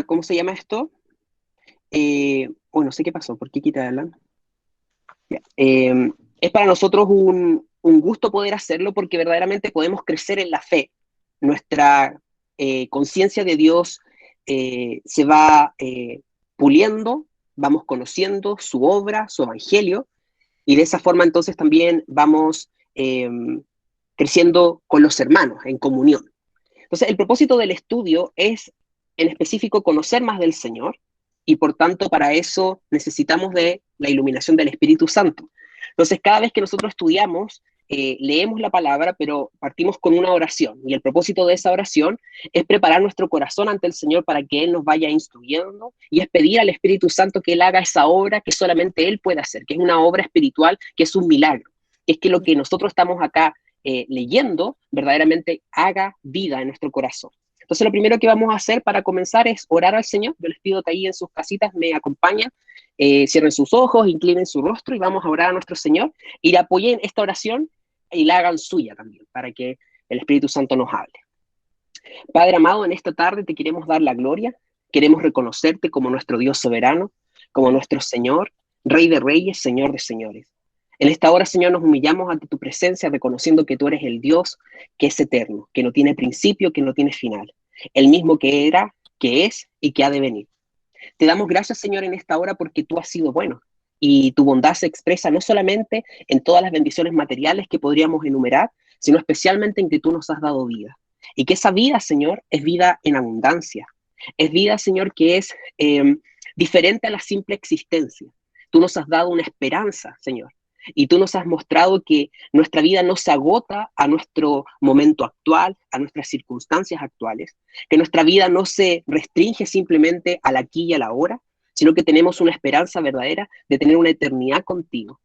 ¿cómo se llama esto? No sé qué pasó, ¿por qué quita Alan? Ya. Es para nosotros un gusto poder hacerlo porque verdaderamente podemos crecer en la fe. Nuestra conciencia de Dios se va puliendo, vamos conociendo su obra, su evangelio, y de esa forma entonces también vamos creciendo con los hermanos, en comunión. Entonces, el propósito del estudio es en específico conocer más del Señor y por tanto para eso necesitamos de la iluminación del Espíritu Santo. Entonces, cada vez que nosotros estudiamos, leemos la palabra, pero partimos con una oración y el propósito de esa oración es preparar nuestro corazón ante el Señor para que Él nos vaya instruyendo y es pedir al Espíritu Santo que Él haga esa obra que solamente Él puede hacer, que es una obra espiritual, que es un milagro. Es que lo que nosotros estamos acá leyendo verdaderamente haga vida en nuestro corazón. Entonces lo primero que vamos a hacer para comenzar es orar al Señor. Yo les pido que ahí en sus casitas me acompañen, cierren sus ojos, inclinen su rostro y vamos a orar a nuestro Señor y le apoyen esta oración y la hagan suya también para que el Espíritu Santo nos hable. Padre amado, en esta tarde te queremos dar la gloria, queremos reconocerte como nuestro Dios soberano, como nuestro Señor, Rey de reyes, Señor de señores. En esta hora, Señor, nos humillamos ante tu presencia, reconociendo que tú eres el Dios que es eterno, que no tiene principio, que no tiene final, el mismo que era, que es y que ha de venir. Te damos gracias, Señor, en esta hora porque tú has sido bueno y tu bondad se expresa no solamente en todas las bendiciones materiales que podríamos enumerar, sino especialmente en que tú nos has dado vida. Y que esa vida, Señor, es vida en abundancia. Es vida, Señor, que es diferente a la simple existencia. Tú nos has dado una esperanza, Señor. Y tú nos has mostrado que nuestra vida no se agota a nuestro momento actual, a nuestras circunstancias actuales, que nuestra vida no se restringe simplemente al aquí y a la ahora, sino que tenemos una esperanza verdadera de tener una eternidad contigo.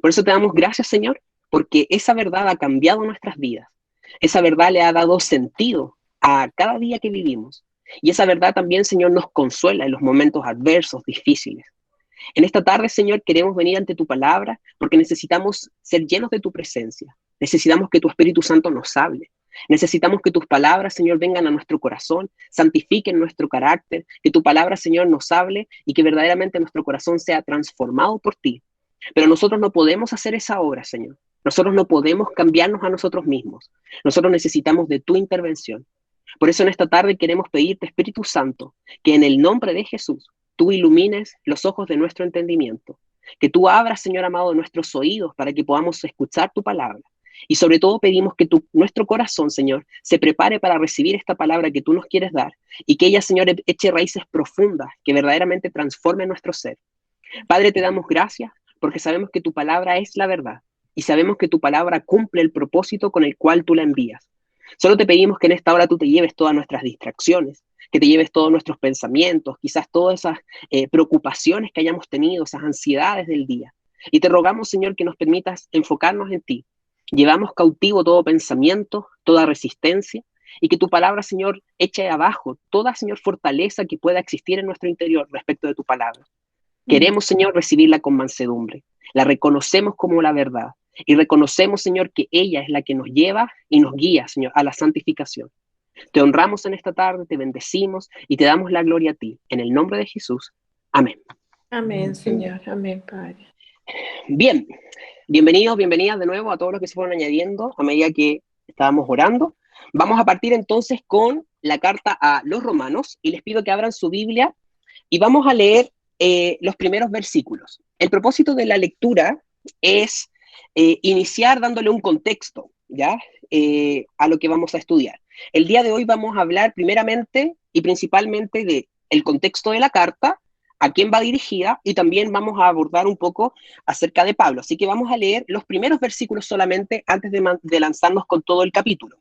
Por eso te damos gracias, Señor, porque esa verdad ha cambiado nuestras vidas. Esa verdad le ha dado sentido a cada día que vivimos. Y esa verdad también, Señor, nos consuela en los momentos adversos, difíciles. En esta tarde, Señor, queremos venir ante tu palabra porque necesitamos ser llenos de tu presencia. Necesitamos que tu Espíritu Santo nos hable. Necesitamos que tus palabras, Señor, vengan a nuestro corazón, santifiquen nuestro carácter, que tu palabra, Señor, nos hable y que verdaderamente nuestro corazón sea transformado por ti. Pero nosotros no podemos hacer esa obra, Señor. Nosotros no podemos cambiarnos a nosotros mismos. Nosotros necesitamos de tu intervención. Por eso en esta tarde queremos pedirte, Espíritu Santo, que en el nombre de Jesús tú ilumines los ojos de nuestro entendimiento, que tú abras, Señor amado, nuestros oídos para que podamos escuchar tu palabra. Y sobre todo pedimos que nuestro corazón, Señor, se prepare para recibir esta palabra que tú nos quieres dar y que ella, Señor, eche raíces profundas que verdaderamente transformen nuestro ser. Padre, te damos gracias porque sabemos que tu palabra es la verdad y sabemos que tu palabra cumple el propósito con el cual tú la envías. Solo te pedimos que en esta hora tú te lleves todas nuestras distracciones, que te lleves todos nuestros pensamientos, quizás todas esas preocupaciones que hayamos tenido, esas ansiedades del día. Y te rogamos, Señor, que nos permitas enfocarnos en ti. Llevamos cautivo todo pensamiento, toda resistencia, y que tu palabra, Señor, eche abajo toda, Señor, fortaleza que pueda existir en nuestro interior respecto de tu palabra. Queremos, Señor, recibirla con mansedumbre. La reconocemos como la verdad. Y reconocemos, Señor, que ella es la que nos lleva y nos guía, Señor, a la santificación. Te honramos en esta tarde, te bendecimos y te damos la gloria a ti. En el nombre de Jesús. Amén. Amén, Señor. Amén, Padre. Bien, bienvenidos, bienvenidas de nuevo a todos los que se fueron añadiendo a medida que estábamos orando. Vamos a partir entonces con la carta a los romanos y les pido que abran su Biblia y vamos a leer los primeros versículos. El propósito de la lectura es iniciar dándole un contexto, ¿ya? A lo que vamos a estudiar. El día de hoy vamos a hablar primeramente y principalmente del contexto de la carta, a quién va dirigida y también vamos a abordar un poco acerca de Pablo. Así que vamos a leer los primeros versículos solamente antes de lanzarnos con todo el capítulo.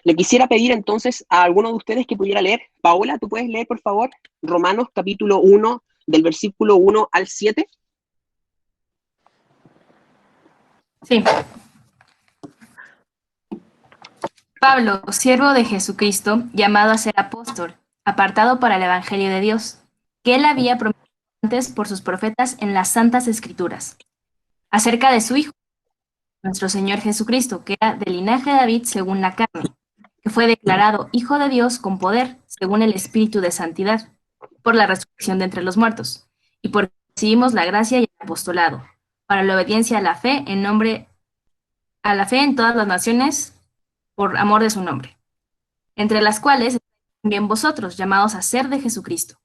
Le quisiera pedir entonces a alguno de ustedes que pudiera leer. Paola, ¿tú puedes leer, por favor, Romanos capítulo 1, del versículo 1 al 7? Sí. Pablo, siervo de Jesucristo, llamado a ser apóstol, apartado para el Evangelio de Dios, que él había prometido antes por sus profetas en las Santas Escrituras, acerca de su Hijo, nuestro Señor Jesucristo, que era del linaje de David según la carne, que fue declarado Hijo de Dios con poder, según el Espíritu de Santidad, por la resurrección de entre los muertos, y porque recibimos la gracia y el apostolado, para la obediencia a la fe en todas las naciones, por amor de su nombre, entre las cuales también vosotros, llamados a ser de Jesucristo,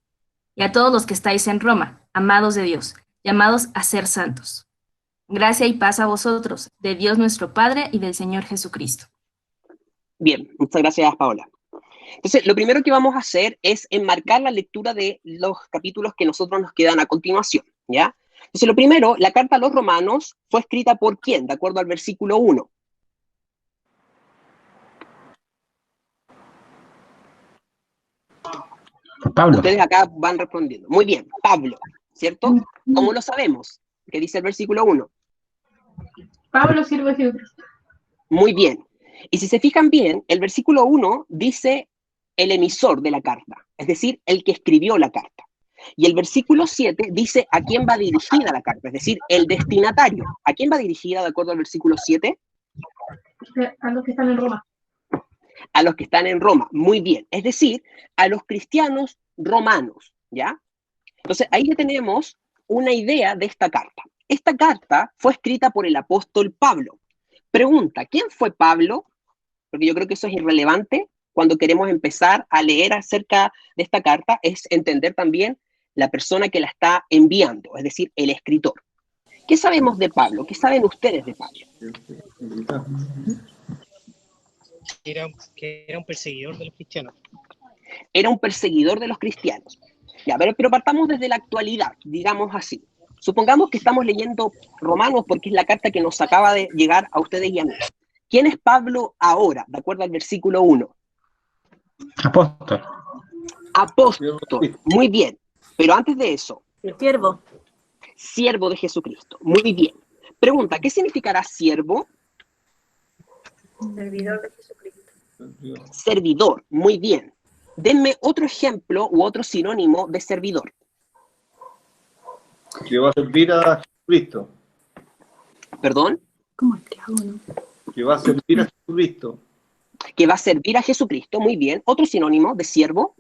y a todos los que estáis en Roma, amados de Dios, llamados a ser santos. Gracia y paz a vosotros, de Dios nuestro Padre y del Señor Jesucristo. Bien, muchas gracias, Paola. Entonces, lo primero que vamos a hacer es enmarcar la lectura de los capítulos que nosotros nos quedan a continuación, ¿ya? Entonces, lo primero, la carta a los romanos fue escrita por ¿quién? De acuerdo al versículo 1. Pablo. Ustedes acá van respondiendo. Muy bien, Pablo, ¿cierto? ¿Cómo lo sabemos? ¿Qué dice el versículo 1? Pablo, siervo de Jesucristo. Muy bien. Y si se fijan bien, el versículo 1 dice el emisor de la carta, es decir, el que escribió la carta. Y el versículo 7 dice a quién va dirigida la carta, es decir, el destinatario. ¿A quién va dirigida de acuerdo al versículo 7? A los que están en Roma. A los que están en Roma. Muy bien. Es decir, a los cristianos romanos, ¿ya? Entonces, ahí ya tenemos una idea de esta carta. Esta carta fue escrita por el apóstol Pablo. Pregunta, ¿quién fue Pablo? Porque yo creo que eso es irrelevante cuando queremos empezar a leer acerca de esta carta, es entender también la persona que la está enviando, es decir, el escritor. ¿Qué sabemos de Pablo? ¿Qué saben ustedes de Pablo? Que era un perseguidor de los cristianos. Era un perseguidor de los cristianos. Ya, pero partamos desde la actualidad, digamos así. Supongamos que estamos leyendo Romanos porque es la carta que nos acaba de llegar a ustedes y a mí. ¿Quién es Pablo ahora, de acuerdo al versículo 1? Apóstol. Apóstol, muy bien. Pero antes de eso, El siervo. siervo de Jesucristo, muy bien. Pregunta, ¿qué significará siervo? Servidor de Jesucristo. Servidor, muy bien. Denme otro ejemplo u otro sinónimo de servidor. Que va a servir a Jesucristo. ¿Perdón? ¿Cómo es que hago, no? Que va a servir a Jesucristo. Que va a servir a Jesucristo, muy bien. Otro sinónimo de siervo.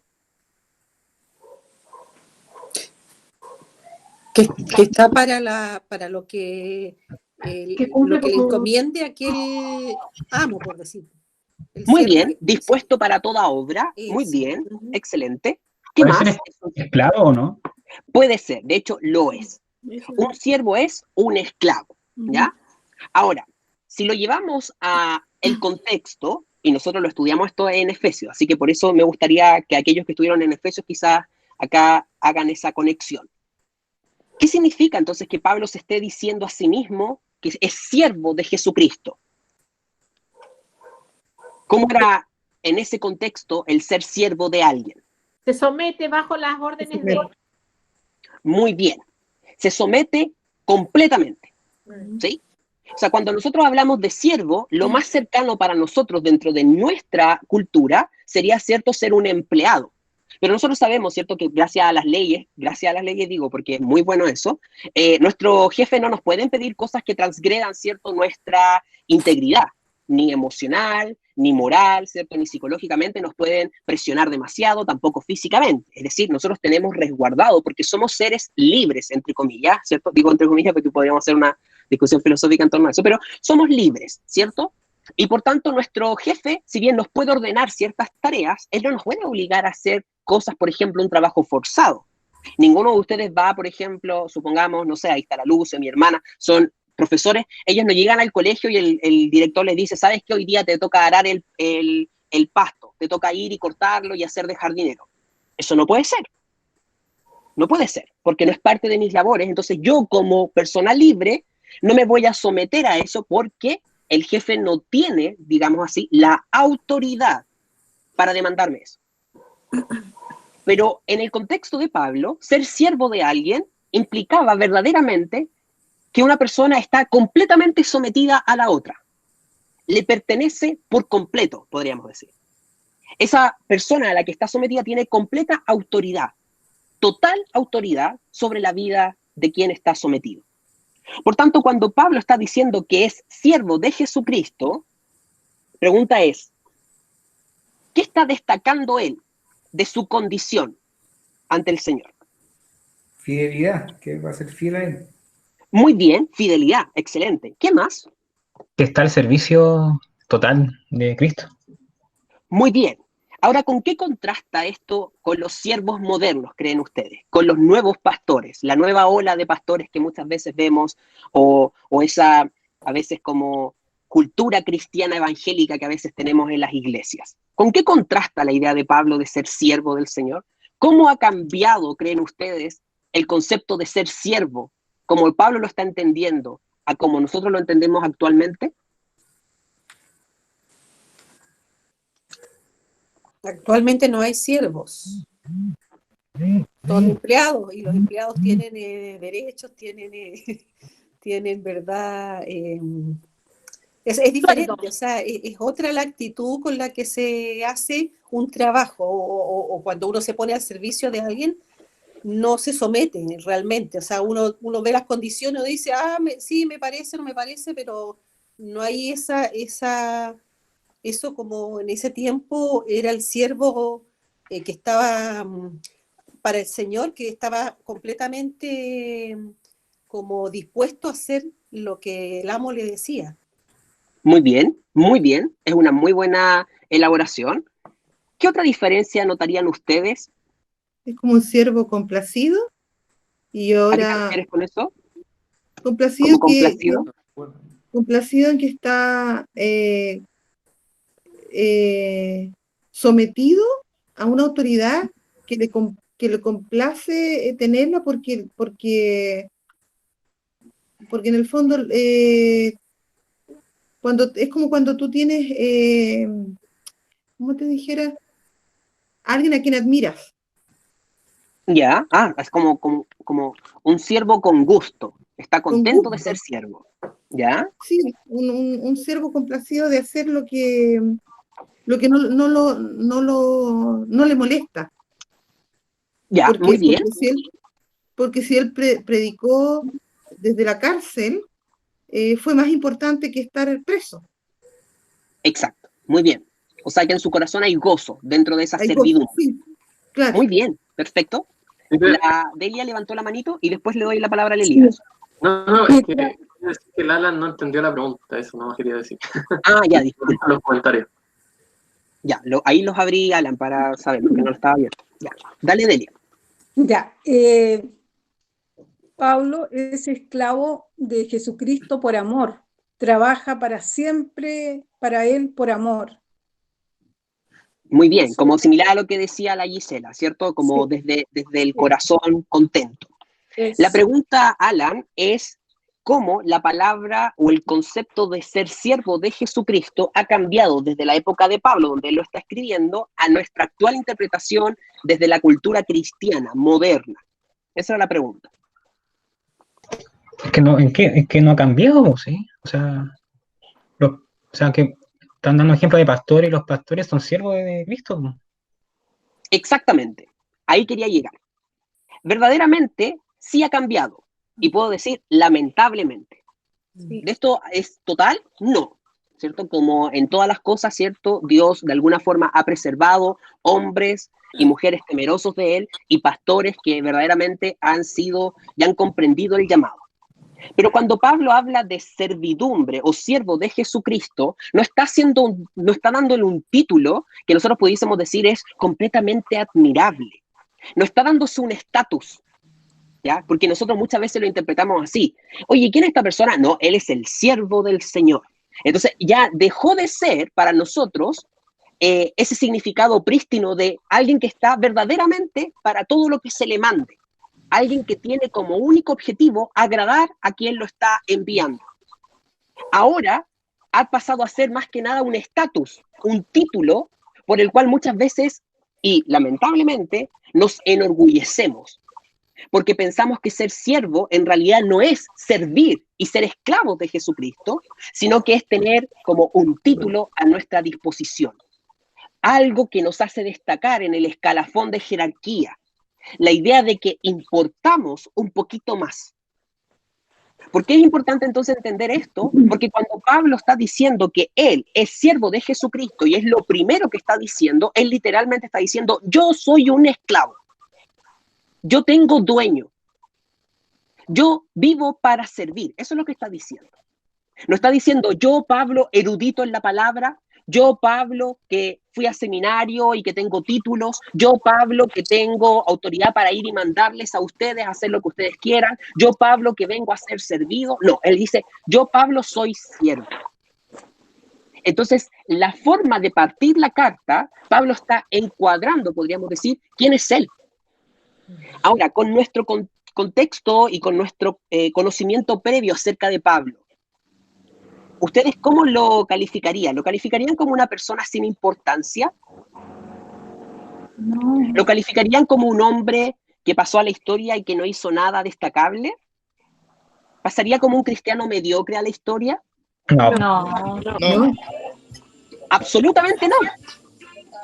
Que está para lo que cumple lo que le como- encomiende a aquel amo, por decir. El Muy siervo bien, que- dispuesto para toda obra. Muy Eso. bien, Ujú. excelente. ¿Qué ¿Puede más? ser esclavo o no? Puede ser, de hecho lo es. Eso. Un siervo es un esclavo, ¿ya? Ahora, si lo llevamos a el contexto, y nosotros lo estudiamos esto en Efesios, así que por eso me gustaría que aquellos que estuvieron en Efesios quizás acá hagan esa conexión. ¿Qué significa entonces que Pablo se esté diciendo a sí mismo que es siervo de Jesucristo? ¿Cómo era en ese contexto el ser siervo de alguien? Se somete bajo las órdenes de... Muy bien. Se somete completamente, ¿sí? O sea, cuando nosotros hablamos de siervo, lo más cercano para nosotros dentro de nuestra cultura sería, ¿cierto?, ser un empleado. Pero nosotros sabemos, ¿cierto?, que gracias a las leyes digo, porque es muy bueno eso, nuestro jefe no nos pueden pedir cosas que transgredan, ¿cierto?, nuestra integridad, ni emocional, ni moral, ¿cierto?, ni psicológicamente nos pueden presionar demasiado, tampoco físicamente. Es decir, nosotros tenemos resguardado porque somos seres libres, entre comillas, ¿cierto? Digo entre comillas porque podríamos hacer una discusión filosófica en torno a eso, pero somos libres, ¿cierto? Y por tanto, nuestro jefe, si bien nos puede ordenar ciertas tareas, él no nos puede obligar a hacer cosas, por ejemplo, un trabajo forzado. Ninguno de ustedes va, por ejemplo, supongamos, no sé, ahí está la Luce, mi hermana, son profesores, ellos no llegan al colegio y el director les dice, ¿sabes qué? Hoy día te toca arar el pasto, te toca ir y cortarlo y hacer de jardinero. Eso no puede ser. No puede ser, porque no es parte de mis labores. Entonces yo como persona libre no me voy a someter a eso porque el jefe no tiene, digamos así, la autoridad para demandarme eso. Pero en el contexto de Pablo, ser siervo de alguien implicaba verdaderamente que una persona está completamente sometida a la otra. Le pertenece por completo, podríamos decir. Esa persona a la que está sometida tiene completa autoridad, total autoridad sobre la vida de quien está sometido. Por tanto, cuando Pablo está diciendo que es siervo de Jesucristo, pregunta es, ¿Qué está destacando él de su condición ante el Señor? Fidelidad, que va a ser fiel a él. Muy bien, fidelidad, excelente. ¿Qué más? Que está al servicio total de Cristo. Muy bien. Ahora, ¿con qué contrasta esto con los siervos modernos, creen ustedes? Con los nuevos pastores, la nueva ola de pastores que muchas veces vemos, o esa, a veces como cultura cristiana evangélica que a veces tenemos en las iglesias. ¿Con qué contrasta la idea de Pablo de ser siervo del Señor? ¿Cómo ha cambiado, creen ustedes, el concepto de ser siervo, como Pablo lo está entendiendo, a como nosotros lo entendemos actualmente? Actualmente no hay siervos, son empleados y los empleados tienen derechos, tienen verdad. Es diferente, o sea, es otra la actitud con la que se hace un trabajo o cuando uno se pone al servicio de alguien, no se somete realmente, o sea, uno ve las condiciones y dice, sí, me parece, no me parece, pero no hay eso como en ese tiempo era el siervo que estaba para el Señor, que estaba completamente como dispuesto a hacer lo que el amo le decía. Muy bien, es una muy buena elaboración. ¿Qué otra diferencia notarían ustedes? Es como un siervo complacido y ¿A qué te ahora refieres con eso? complacido ¿Como complacido? complacido en que está sometido a una autoridad que le complace tenerla porque en el fondo es como cuando tú tienes, ¿cómo te dijera? Alguien a quien admiras. Ya, es como un siervo con gusto. Está Con contento de gusto. ser siervo. ¿Ya? Sí, un siervo complacido de hacer lo que no le molesta. Ya, muy bien. Porque si él predicó desde la cárcel, fue más importante que estar preso. Exacto, muy bien. O sea que en su corazón hay gozo dentro de esa Hay servidumbre. gozo, sí, claro. Muy bien, perfecto. La Delia levantó la manito y después le doy la palabra a Elías. No, es que el Alan no entendió la pregunta, eso no quería decir. Ya, disculpa. Los comentarios. Ya, ahí los abrí, Alan, para saber, porque no lo estaba viendo. Ya, dale, Delia. Ya, Pablo es esclavo de Jesucristo por amor, trabaja para siempre para él por amor. Muy bien, como similar a lo que decía la Gisela, ¿cierto? Como Sí. desde el corazón contento. La pregunta, Alan, es cómo la palabra o el concepto de ser siervo de Jesucristo ha cambiado desde la época de Pablo, donde él lo está escribiendo, a nuestra actual interpretación desde la cultura cristiana, moderna. Esa era la pregunta. Es que no ha cambiado, ¿sí? O sea, que están dando ejemplo de pastores y los pastores son siervos de Cristo. Exactamente. Ahí quería llegar. Verdaderamente sí ha cambiado. Y puedo decir, lamentablemente. Sí. ¿De esto es total? No. ¿Cierto? Como en todas las cosas, ¿cierto? Dios de alguna forma ha preservado hombres y mujeres temerosos de Él y pastores que verdaderamente han sido y han comprendido el llamado. Pero cuando Pablo habla de servidumbre o siervo de Jesucristo, no está dándole un título que nosotros pudiésemos decir es completamente admirable. No está dándose un estatus, ¿ya? Porque nosotros muchas veces lo interpretamos así. Oye, ¿quién es esta persona? No, él es el siervo del Señor. Entonces ya dejó de ser para nosotros ese significado prístino de alguien que está verdaderamente para todo lo que se le mande. Alguien que tiene como único objetivo agradar a quien lo está enviando. Ahora ha pasado a ser más que nada un estatus, un título por el cual muchas veces, y lamentablemente, nos enorgullecemos. Porque pensamos que ser siervo en realidad no es servir y ser esclavos de Jesucristo, sino que es tener como un título a nuestra disposición. Algo que nos hace destacar en el escalafón de jerarquía. La idea de que importamos un poquito más. ¿Por qué es importante entonces entender esto? Porque cuando Pablo está diciendo que él es siervo de Jesucristo y es lo primero que está diciendo, él literalmente está diciendo, yo soy un esclavo, yo tengo dueño, yo vivo para servir. Eso es lo que está diciendo. No está diciendo yo, Pablo, erudito en la palabra, yo, Pablo, que fui a seminario y que tengo títulos, yo, Pablo, que tengo autoridad para ir y mandarles a ustedes a hacer lo que ustedes quieran, yo, Pablo, que vengo a ser servido. No, él dice, yo, Pablo, soy siervo. Entonces, la forma de partir la carta, Pablo está encuadrando, podríamos decir, quién es él. Ahora, con nuestro contexto y con nuestro conocimiento previo acerca de Pablo, ¿ustedes cómo lo calificarían? ¿Lo calificarían como una persona sin importancia? No. ¿Lo calificarían como un hombre que pasó a la historia y que no hizo nada destacable? ¿Pasaría como un cristiano mediocre a la historia? No. No. No, Absolutamente no.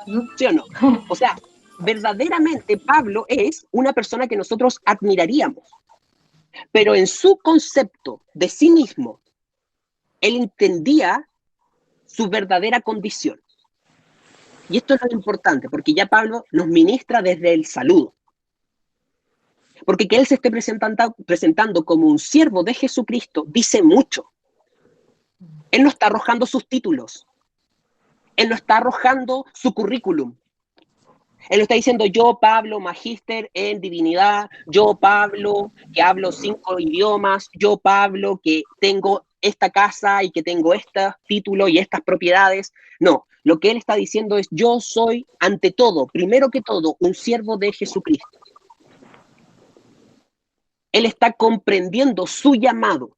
no. ¿Sí o no? O sea, verdaderamente Pablo es una persona que nosotros admiraríamos, pero en su concepto de sí mismo, él entendía su verdadera condición. Y esto es lo importante, porque ya Pablo nos ministra desde el saludo. Porque que él se esté presentando como un siervo de Jesucristo dice mucho. Él no está arrojando sus títulos. Él no está arrojando su currículum. Él está diciendo, yo, Pablo, magíster en divinidad, yo, Pablo, que hablo 5 idiomas, yo, Pablo, que tengo esta casa y que tengo este título y estas propiedades. No, lo que él está diciendo es, yo soy, ante todo, primero que todo, un siervo de Jesucristo. Él está comprendiendo su llamado.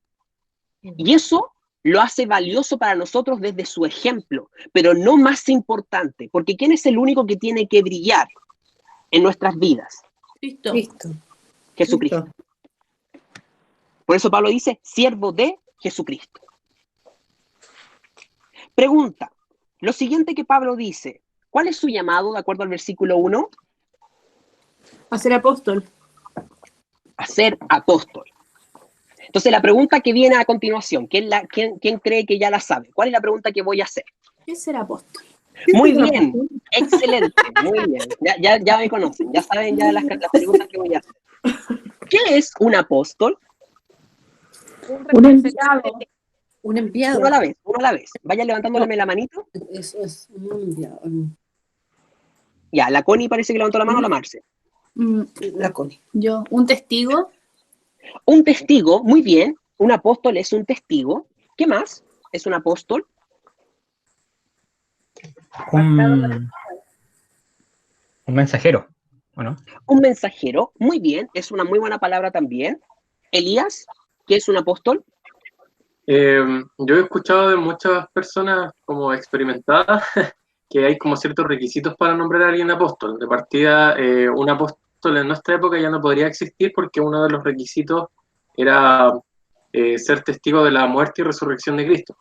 Y eso lo hace valioso para nosotros desde su ejemplo, pero no más importante, porque ¿quién es el único que tiene que brillar en nuestras vidas? Cristo. Jesucristo. Por eso Pablo dice, siervo de Jesucristo. Pregunta, lo siguiente que Pablo dice, ¿cuál es su llamado de acuerdo al versículo 1? A ser apóstol. A ser apóstol. Entonces la pregunta que viene a continuación, ¿quién cree que ya la sabe? ¿Cuál es la pregunta que voy a hacer? ¿Qué es ser apóstol? Muy bien, excelente, muy bien. Ya me conocen, ya saben ya las preguntas que voy a hacer. ¿Qué es un apóstol? Un enviado. Un enviado. Uno a la vez. Vaya levantándole la manito. Eso es un enviado. Ya, la Connie parece que levantó la mano, la Marce. La Connie. Yo, un testigo. Un testigo, muy bien. Un apóstol es un testigo. ¿Qué más es un apóstol? Un mensajero, ¿o no? Un mensajero, muy bien. Es una muy buena palabra también. Elías, ¿qué es un apóstol? Yo he escuchado de muchas personas como experimentadas que hay como ciertos requisitos para nombrar a alguien apóstol. De partida, un apóstol en nuestra época ya no podría existir porque uno de los requisitos era ser testigo de la muerte y resurrección de Cristo.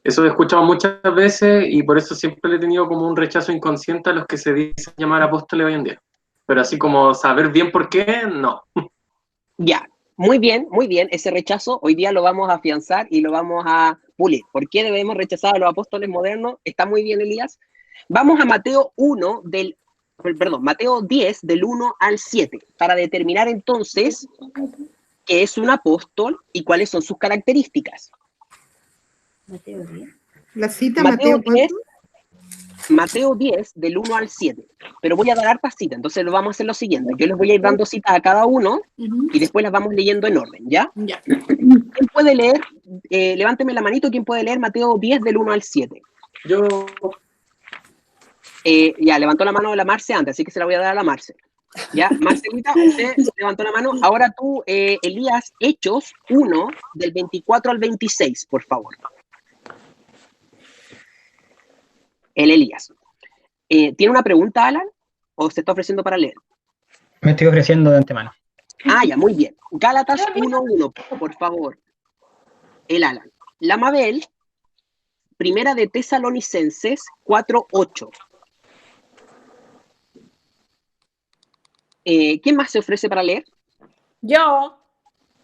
Eso he escuchado muchas veces y por eso siempre le he tenido como un rechazo inconsciente a los que se dicen llamar apóstoles hoy en día. Pero así como saber bien por qué, no. Ya, muy bien, ese rechazo hoy día lo vamos a afianzar y lo vamos a pulir. ¿Por qué debemos rechazar a los apóstoles modernos? Está muy bien, Elías. Vamos a Mateo 10, del 1 al 7, para determinar entonces qué es un apóstol y cuáles son sus características. Mateo 10. La cita, Mateo 10, Mateo 10, del 1 al 7. Pero voy a dar hartas citas, entonces lo vamos a hacer lo siguiente. Yo les voy a ir dando citas a cada uno y después las vamos leyendo en orden, ¿ya? Ya. ¿Quién puede leer? Levánteme la manito, ¿quién puede leer Mateo 10, del 1 al 7? Yo... Ya, levantó la mano la Marce antes, así que se la voy a dar a la Marce. Ya, Marcelita, usted levantó la mano. Ahora tú, Elías, Hechos 1, del 24 al 26, por favor. El Elías. ¿Tiene una pregunta, Alan? ¿O se está ofreciendo para leer? Me estoy ofreciendo de antemano. Ah, ya, muy bien. Gálatas 1:1, por favor. El Alan. La Mabel, primera de Tesalonicenses 4:8. ¿Quién más se ofrece para leer? Yo.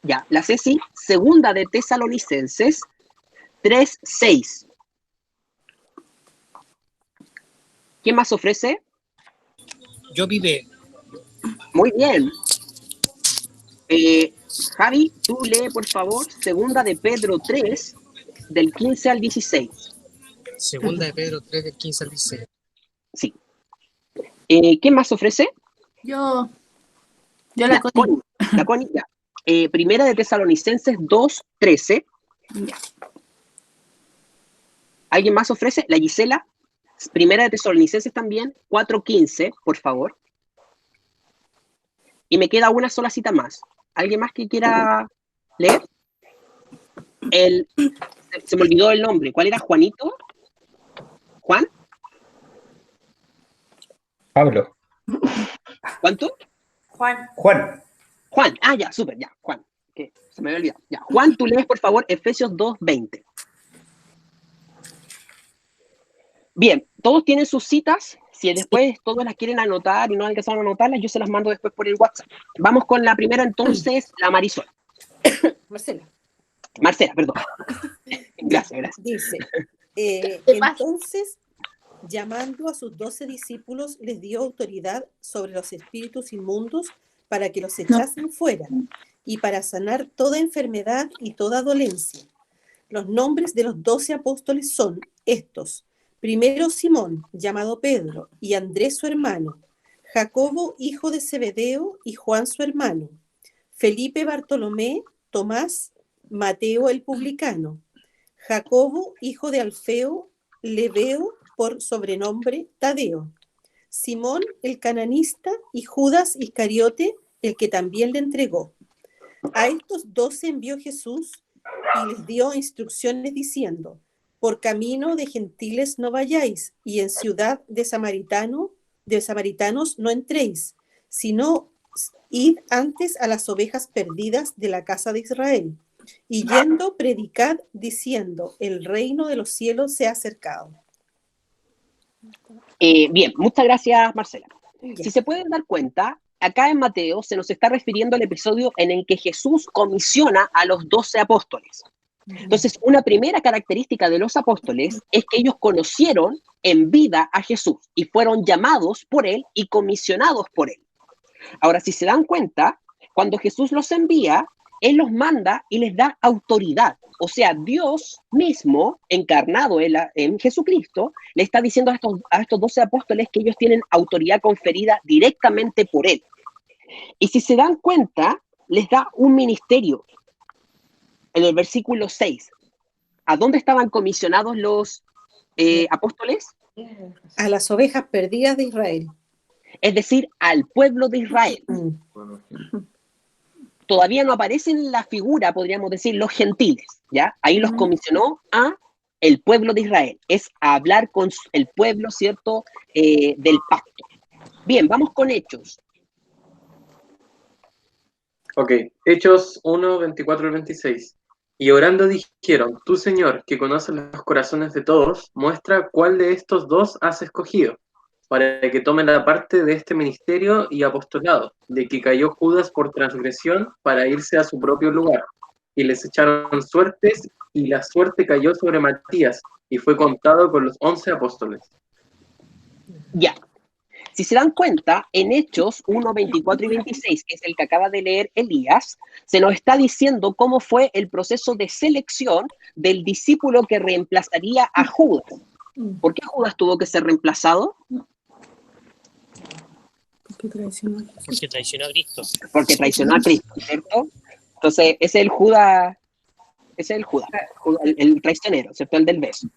Ya, la Ceci, segunda de Tesalonicenses 3:6. ¿Quién más ofrece? Yo vive. Muy bien. Javi, tú lee, por favor, segunda de Pedro 3, del 15 al 16. Segunda de Pedro 3, del 15 al 16. Sí. ¿Quién más ofrece? Yo la Connie. Connie. La Connie, ya. Primera de Tesalonicenses 2:13. Ya. ¿Alguien más ofrece? La Gisela. Primera de Tesalonicenses también, 4:15, por favor. Y me queda una sola cita más. ¿Alguien más que quiera leer? Se me olvidó el nombre. ¿Cuál era? ¿Juanito? ¿Juan? Pablo. ¿Cuánto? Juan. Juan. Ah, ya, súper, ya. Juan. Que se me había olvidado. Ya. Juan, tú lees, por favor, Efesios 2:20. Bien, todos tienen sus citas. Si después todos las quieren anotar y no alcanzaron a anotarlas, yo se las mando después por el WhatsApp. Vamos con la primera entonces, la Marisol. Marcela, perdón. Gracias. Dice, entonces, llamando a sus 12 discípulos, les dio autoridad sobre los espíritus inmundos para que los echasen fuera y para sanar toda enfermedad y toda dolencia. Los nombres de los 12 apóstoles son estos: primero Simón, llamado Pedro, y Andrés su hermano, Jacobo, hijo de Zebedeo, y Juan su hermano, Felipe, Bartolomé, Tomás, Mateo el publicano, Jacobo, hijo de Alfeo, Lebeo, por sobrenombre Tadeo, Simón el cananista, y Judas Iscariote, el que también le entregó. A estos 12 envió Jesús y les dio instrucciones diciendo: por camino de gentiles no vayáis, y en ciudad de samaritanos no entréis, sino id antes a las ovejas perdidas de la casa de Israel, y yendo predicad diciendo: el reino de los cielos se ha acercado. Bien, muchas gracias, Marcela. Si se pueden dar cuenta, acá en Mateo se nos está refiriendo al episodio en el que Jesús comisiona a los 12 apóstoles. Entonces, una primera característica de los apóstoles es que ellos conocieron en vida a Jesús y fueron llamados por él y comisionados por él. Ahora, si se dan cuenta, cuando Jesús los envía, él los manda y les da autoridad. O sea, Dios mismo, encarnado en Jesucristo, le está diciendo a estos 12 apóstoles que ellos tienen autoridad conferida directamente por él. Y si se dan cuenta, les da un ministerio. En el versículo 6, ¿a dónde estaban comisionados los apóstoles? A las ovejas perdidas de Israel. Es decir, al pueblo de Israel. Todavía no aparece en la figura, podríamos decir, los gentiles, ¿ya? Ahí los comisionó a el pueblo de Israel. Es a hablar con el pueblo, ¿cierto?, del pacto. Bien, vamos con Hechos. Ok, Hechos 1, 24 al 26. Y orando dijeron: tú, Señor, que conoces los corazones de todos, muestra cuál de estos dos has escogido, para que tome la parte de este ministerio y apostolado, de que cayó Judas por transgresión para irse a su propio lugar. Y les echaron suertes, y la suerte cayó sobre Matías, y fue contado con los 11 apóstoles. Ya. Si se dan cuenta, en Hechos 1, 24 y 26, que es el que acaba de leer Elías, se nos está diciendo cómo fue el proceso de selección del discípulo que reemplazaría a Judas. ¿Por qué Judas tuvo que ser reemplazado? Porque traicionó a Cristo. Porque traicionó a Cristo, ¿cierto? Entonces, ese es el Judas, el traicionero, ¿cierto? El del beso.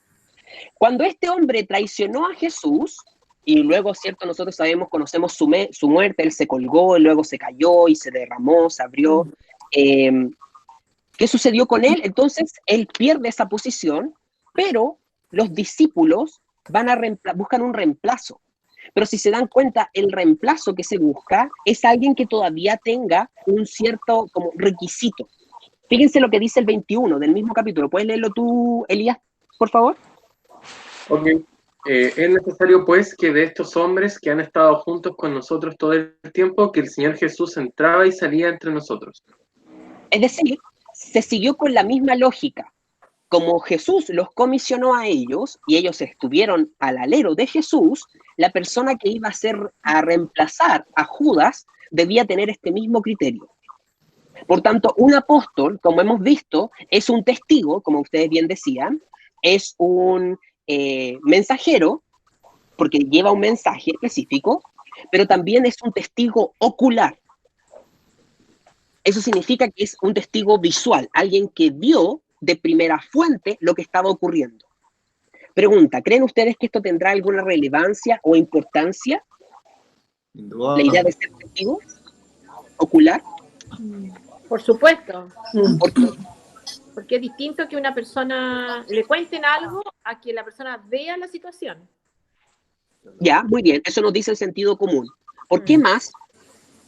Cuando este hombre traicionó a Jesús, y luego, ¿cierto? Nosotros conocemos su muerte, él se colgó, y luego se cayó y se derramó, se abrió. ¿Qué sucedió con él? Entonces, él pierde esa posición, pero los discípulos buscan un reemplazo. Pero si se dan cuenta, el reemplazo que se busca es alguien que todavía tenga un cierto como requisito. Fíjense lo que dice el 21 del mismo capítulo. ¿Puedes leerlo tú, Elías, por favor? Ok. Es necesario, pues, que de estos hombres que han estado juntos con nosotros todo el tiempo, que el Señor Jesús entraba y salía entre nosotros. Es decir, se siguió con la misma lógica. Como Jesús los comisionó a ellos y ellos estuvieron al alero de Jesús, la persona que iba a reemplazar a Judas debía tener este mismo criterio. Por tanto, un apóstol, como hemos visto, es un testigo, como ustedes bien decían, es un mensajero, porque lleva un mensaje específico, pero también es un testigo ocular. Eso significa que es un testigo visual, alguien que vio de primera fuente lo que estaba ocurriendo. Pregunta, ¿creen ustedes que esto tendrá alguna relevancia o importancia? La idea de ser testigo ocular. Por supuesto. Porque es distinto que una persona le cuenten algo a que la persona vea la situación. Ya, muy bien, eso nos dice el sentido común. ¿Por qué más?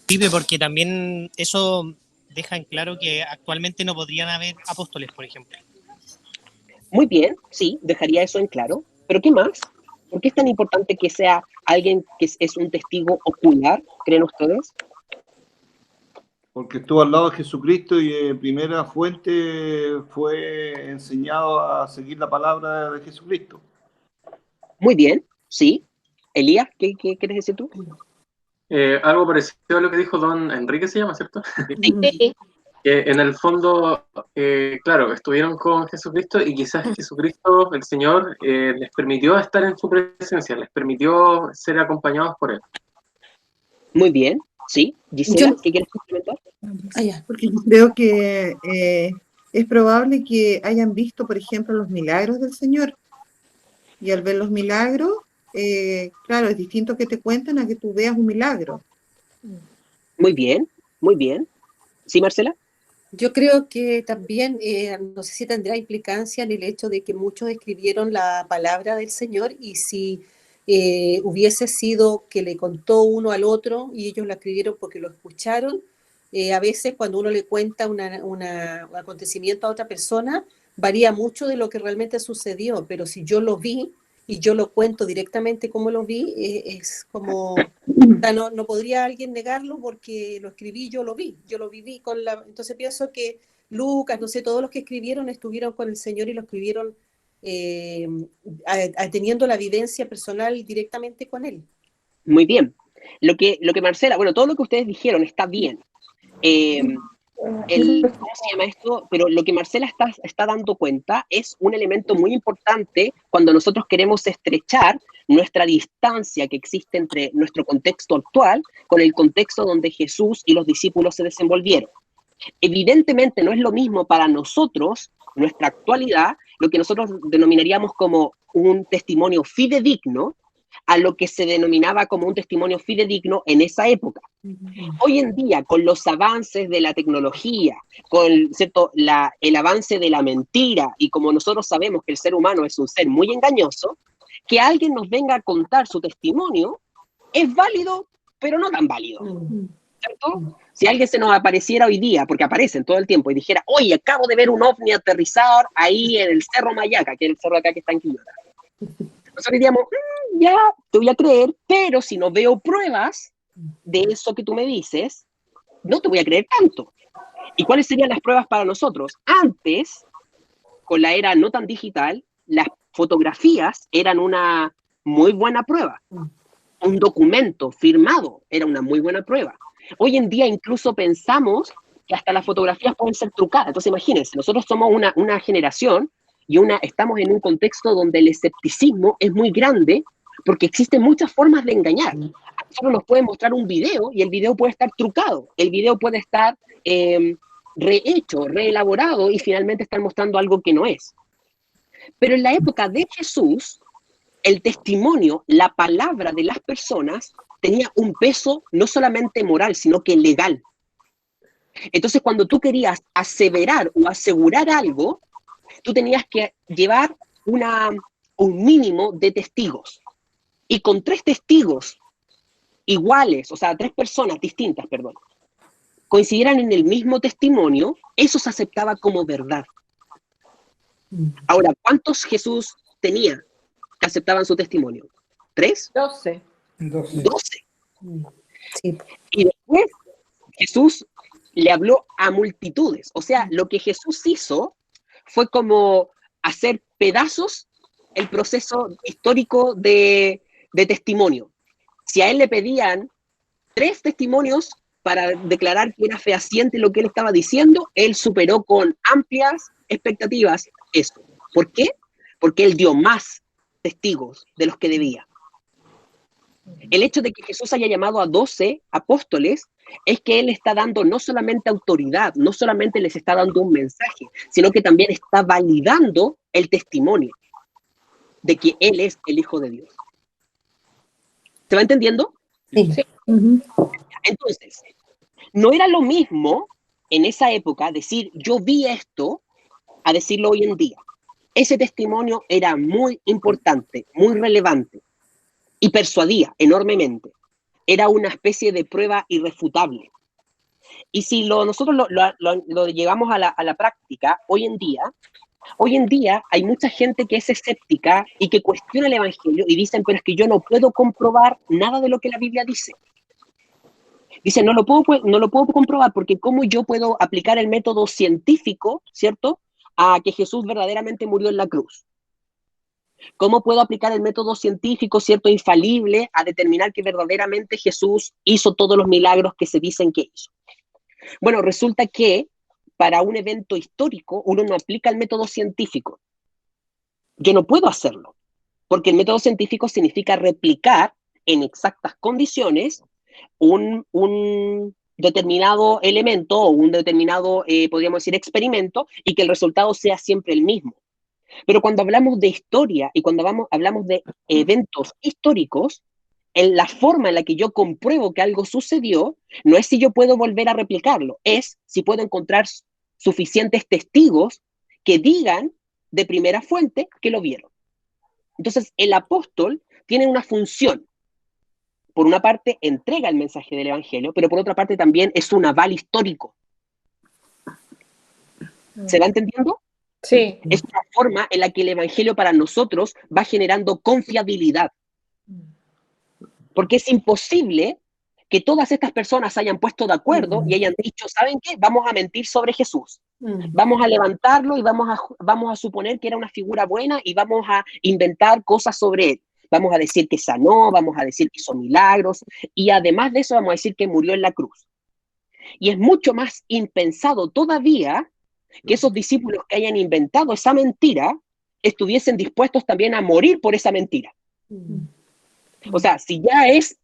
Sí, porque también eso deja en claro que actualmente no podrían haber apóstoles, por ejemplo. Muy bien, sí, dejaría eso en claro. ¿Pero qué más? ¿Por qué es tan importante que sea alguien que es un testigo ocular, creen ustedes? Porque estuvo al lado de Jesucristo y de primera fuente fue enseñado a seguir la palabra de Jesucristo. Muy bien, sí. Elías, ¿qué quieres decir tú? Algo parecido a lo que dijo don Enrique, se llama, ¿cierto? Sí. Que en el fondo, claro, estuvieron con Jesucristo y quizás Jesucristo, el Señor, les permitió estar en su presencia, les permitió ser acompañados por Él. Muy bien, sí. Gisela, ¿qué quieres complementar? Porque yo creo que es probable que hayan visto, por ejemplo, los milagros del Señor. Y al ver los milagros, claro, es distinto que te cuenten a que tú veas un milagro. Muy bien, muy bien. ¿Sí, Marcela? Yo creo que también, no sé si tendrá implicancia en el hecho de que muchos escribieron la palabra del Señor y si hubiese sido que le contó uno al otro y ellos la escribieron porque lo escucharon, a veces cuando uno le cuenta un acontecimiento a otra persona, varía mucho de lo que realmente sucedió, pero si yo lo vi y yo lo cuento directamente como lo vi, es como, o sea, no podría alguien negarlo porque lo escribí, yo lo viví entonces pienso que Lucas, no sé, todos los que escribieron estuvieron con el Señor y lo escribieron teniendo la vivencia personal directamente con Él. Muy bien. Lo que Marcela, bueno, todo lo que ustedes dijeron está bien. ¿Cómo se llama esto? Pero lo que Marcela está dando cuenta es un elemento muy importante cuando nosotros queremos estrechar nuestra distancia que existe entre nuestro contexto actual con el contexto donde Jesús y los discípulos se desenvolvieron. Evidentemente no es lo mismo para nosotros, nuestra actualidad, lo que nosotros denominaríamos como un testimonio fidedigno, a lo que se denominaba como un testimonio fidedigno en esa época. Hoy en día, con los avances de la tecnología, con ¿cierto? El avance de la mentira, y como nosotros sabemos que el ser humano es un ser muy engañoso, que alguien nos venga a contar su testimonio es válido, pero no tan válido. ¿Cierto? Si alguien se nos apareciera hoy día, porque aparecen todo el tiempo, y dijera, oye, acabo de ver un ovni aterrizar ahí en el Cerro Mayaca, que es el cerro acá que está en Quillota. Nosotros diríamos, ya, te voy a creer, pero si no veo pruebas de eso que tú me dices, no te voy a creer tanto. ¿Y cuáles serían las pruebas para nosotros? Antes, con la era no tan digital, las fotografías eran una muy buena prueba. Un documento firmado era una muy buena prueba. Hoy en día incluso pensamos que hasta las fotografías pueden ser trucadas. Entonces imagínense, nosotros somos una generación y estamos en un contexto donde el escepticismo es muy grande porque existen muchas formas de engañar. A nosotros nos pueden mostrar un video y el video puede estar trucado, el video puede estar rehecho, reelaborado y finalmente están mostrando algo que no es. Pero en la época de Jesús, el testimonio, la palabra de las personas tenía un peso no solamente moral, sino que legal. Entonces, cuando tú querías aseverar o asegurar algo, tú tenías que llevar un mínimo de testigos. Y con 3 testigos iguales, o sea, 3 personas distintas, perdón, coincidieran en el mismo testimonio, eso se aceptaba como verdad. Ahora, ¿cuántos Jesús tenía que aceptaban su testimonio? ¿3? 12. 12. Sí. Y después Jesús le habló a multitudes. O sea, lo que Jesús hizo fue como hacer pedazos el proceso histórico de testimonio. Si a él le pedían 3 testimonios para declarar que era fehaciente lo que él estaba diciendo, él superó con amplias expectativas eso. ¿Por qué? Porque él dio más testigos de los que debía. El hecho de que Jesús haya llamado a 12 apóstoles es que él está dando no solamente autoridad, no solamente les está dando un mensaje, sino que también está validando el testimonio de que él es el Hijo de Dios. ¿Se va entendiendo? Sí. Entonces, no era lo mismo en esa época decir yo vi esto a decirlo hoy en día. Ese testimonio era muy importante, muy relevante y persuadía enormemente. Era una especie de prueba irrefutable. Y si nosotros lo llevamos a la práctica, hoy en día hay mucha gente que es escéptica y que cuestiona el Evangelio y dicen, pero es que yo no puedo comprobar nada de lo que la Biblia dice. Dicen, no lo puedo comprobar porque ¿cómo yo puedo aplicar el método científico, ¿cierto?, a que Jesús verdaderamente murió en la cruz? ¿Cómo puedo aplicar el método científico, cierto, infalible, a determinar que verdaderamente Jesús hizo todos los milagros que se dicen que hizo? Bueno, resulta que para un evento histórico uno no aplica el método científico. Yo no puedo hacerlo, porque el método científico significa replicar en exactas condiciones un determinado elemento o un determinado, podríamos decir, experimento, y que el resultado sea siempre el mismo. Pero cuando hablamos de historia y cuando hablamos de eventos históricos, la forma en la que yo compruebo que algo sucedió no es si yo puedo volver a replicarlo, es si puedo encontrar suficientes testigos que digan de primera fuente que lo vieron. Entonces, el apóstol tiene una función. Por una parte, entrega el mensaje del Evangelio, pero por otra parte también es un aval histórico. ¿Se va entendiendo? Sí. Es una forma en la que el Evangelio para nosotros va generando confiabilidad. Porque es imposible que todas estas personas se hayan puesto de acuerdo y hayan dicho, ¿saben qué? Vamos a mentir sobre Jesús. Vamos a levantarlo y vamos a suponer que era una figura buena y vamos a inventar cosas sobre él. Vamos a decir que sanó, vamos a decir que hizo milagros y además de eso vamos a decir que murió en la cruz. Y es mucho más impensado todavía que esos discípulos que hayan inventado esa mentira estuviesen dispuestos también a morir por esa mentira. O sea, si ya es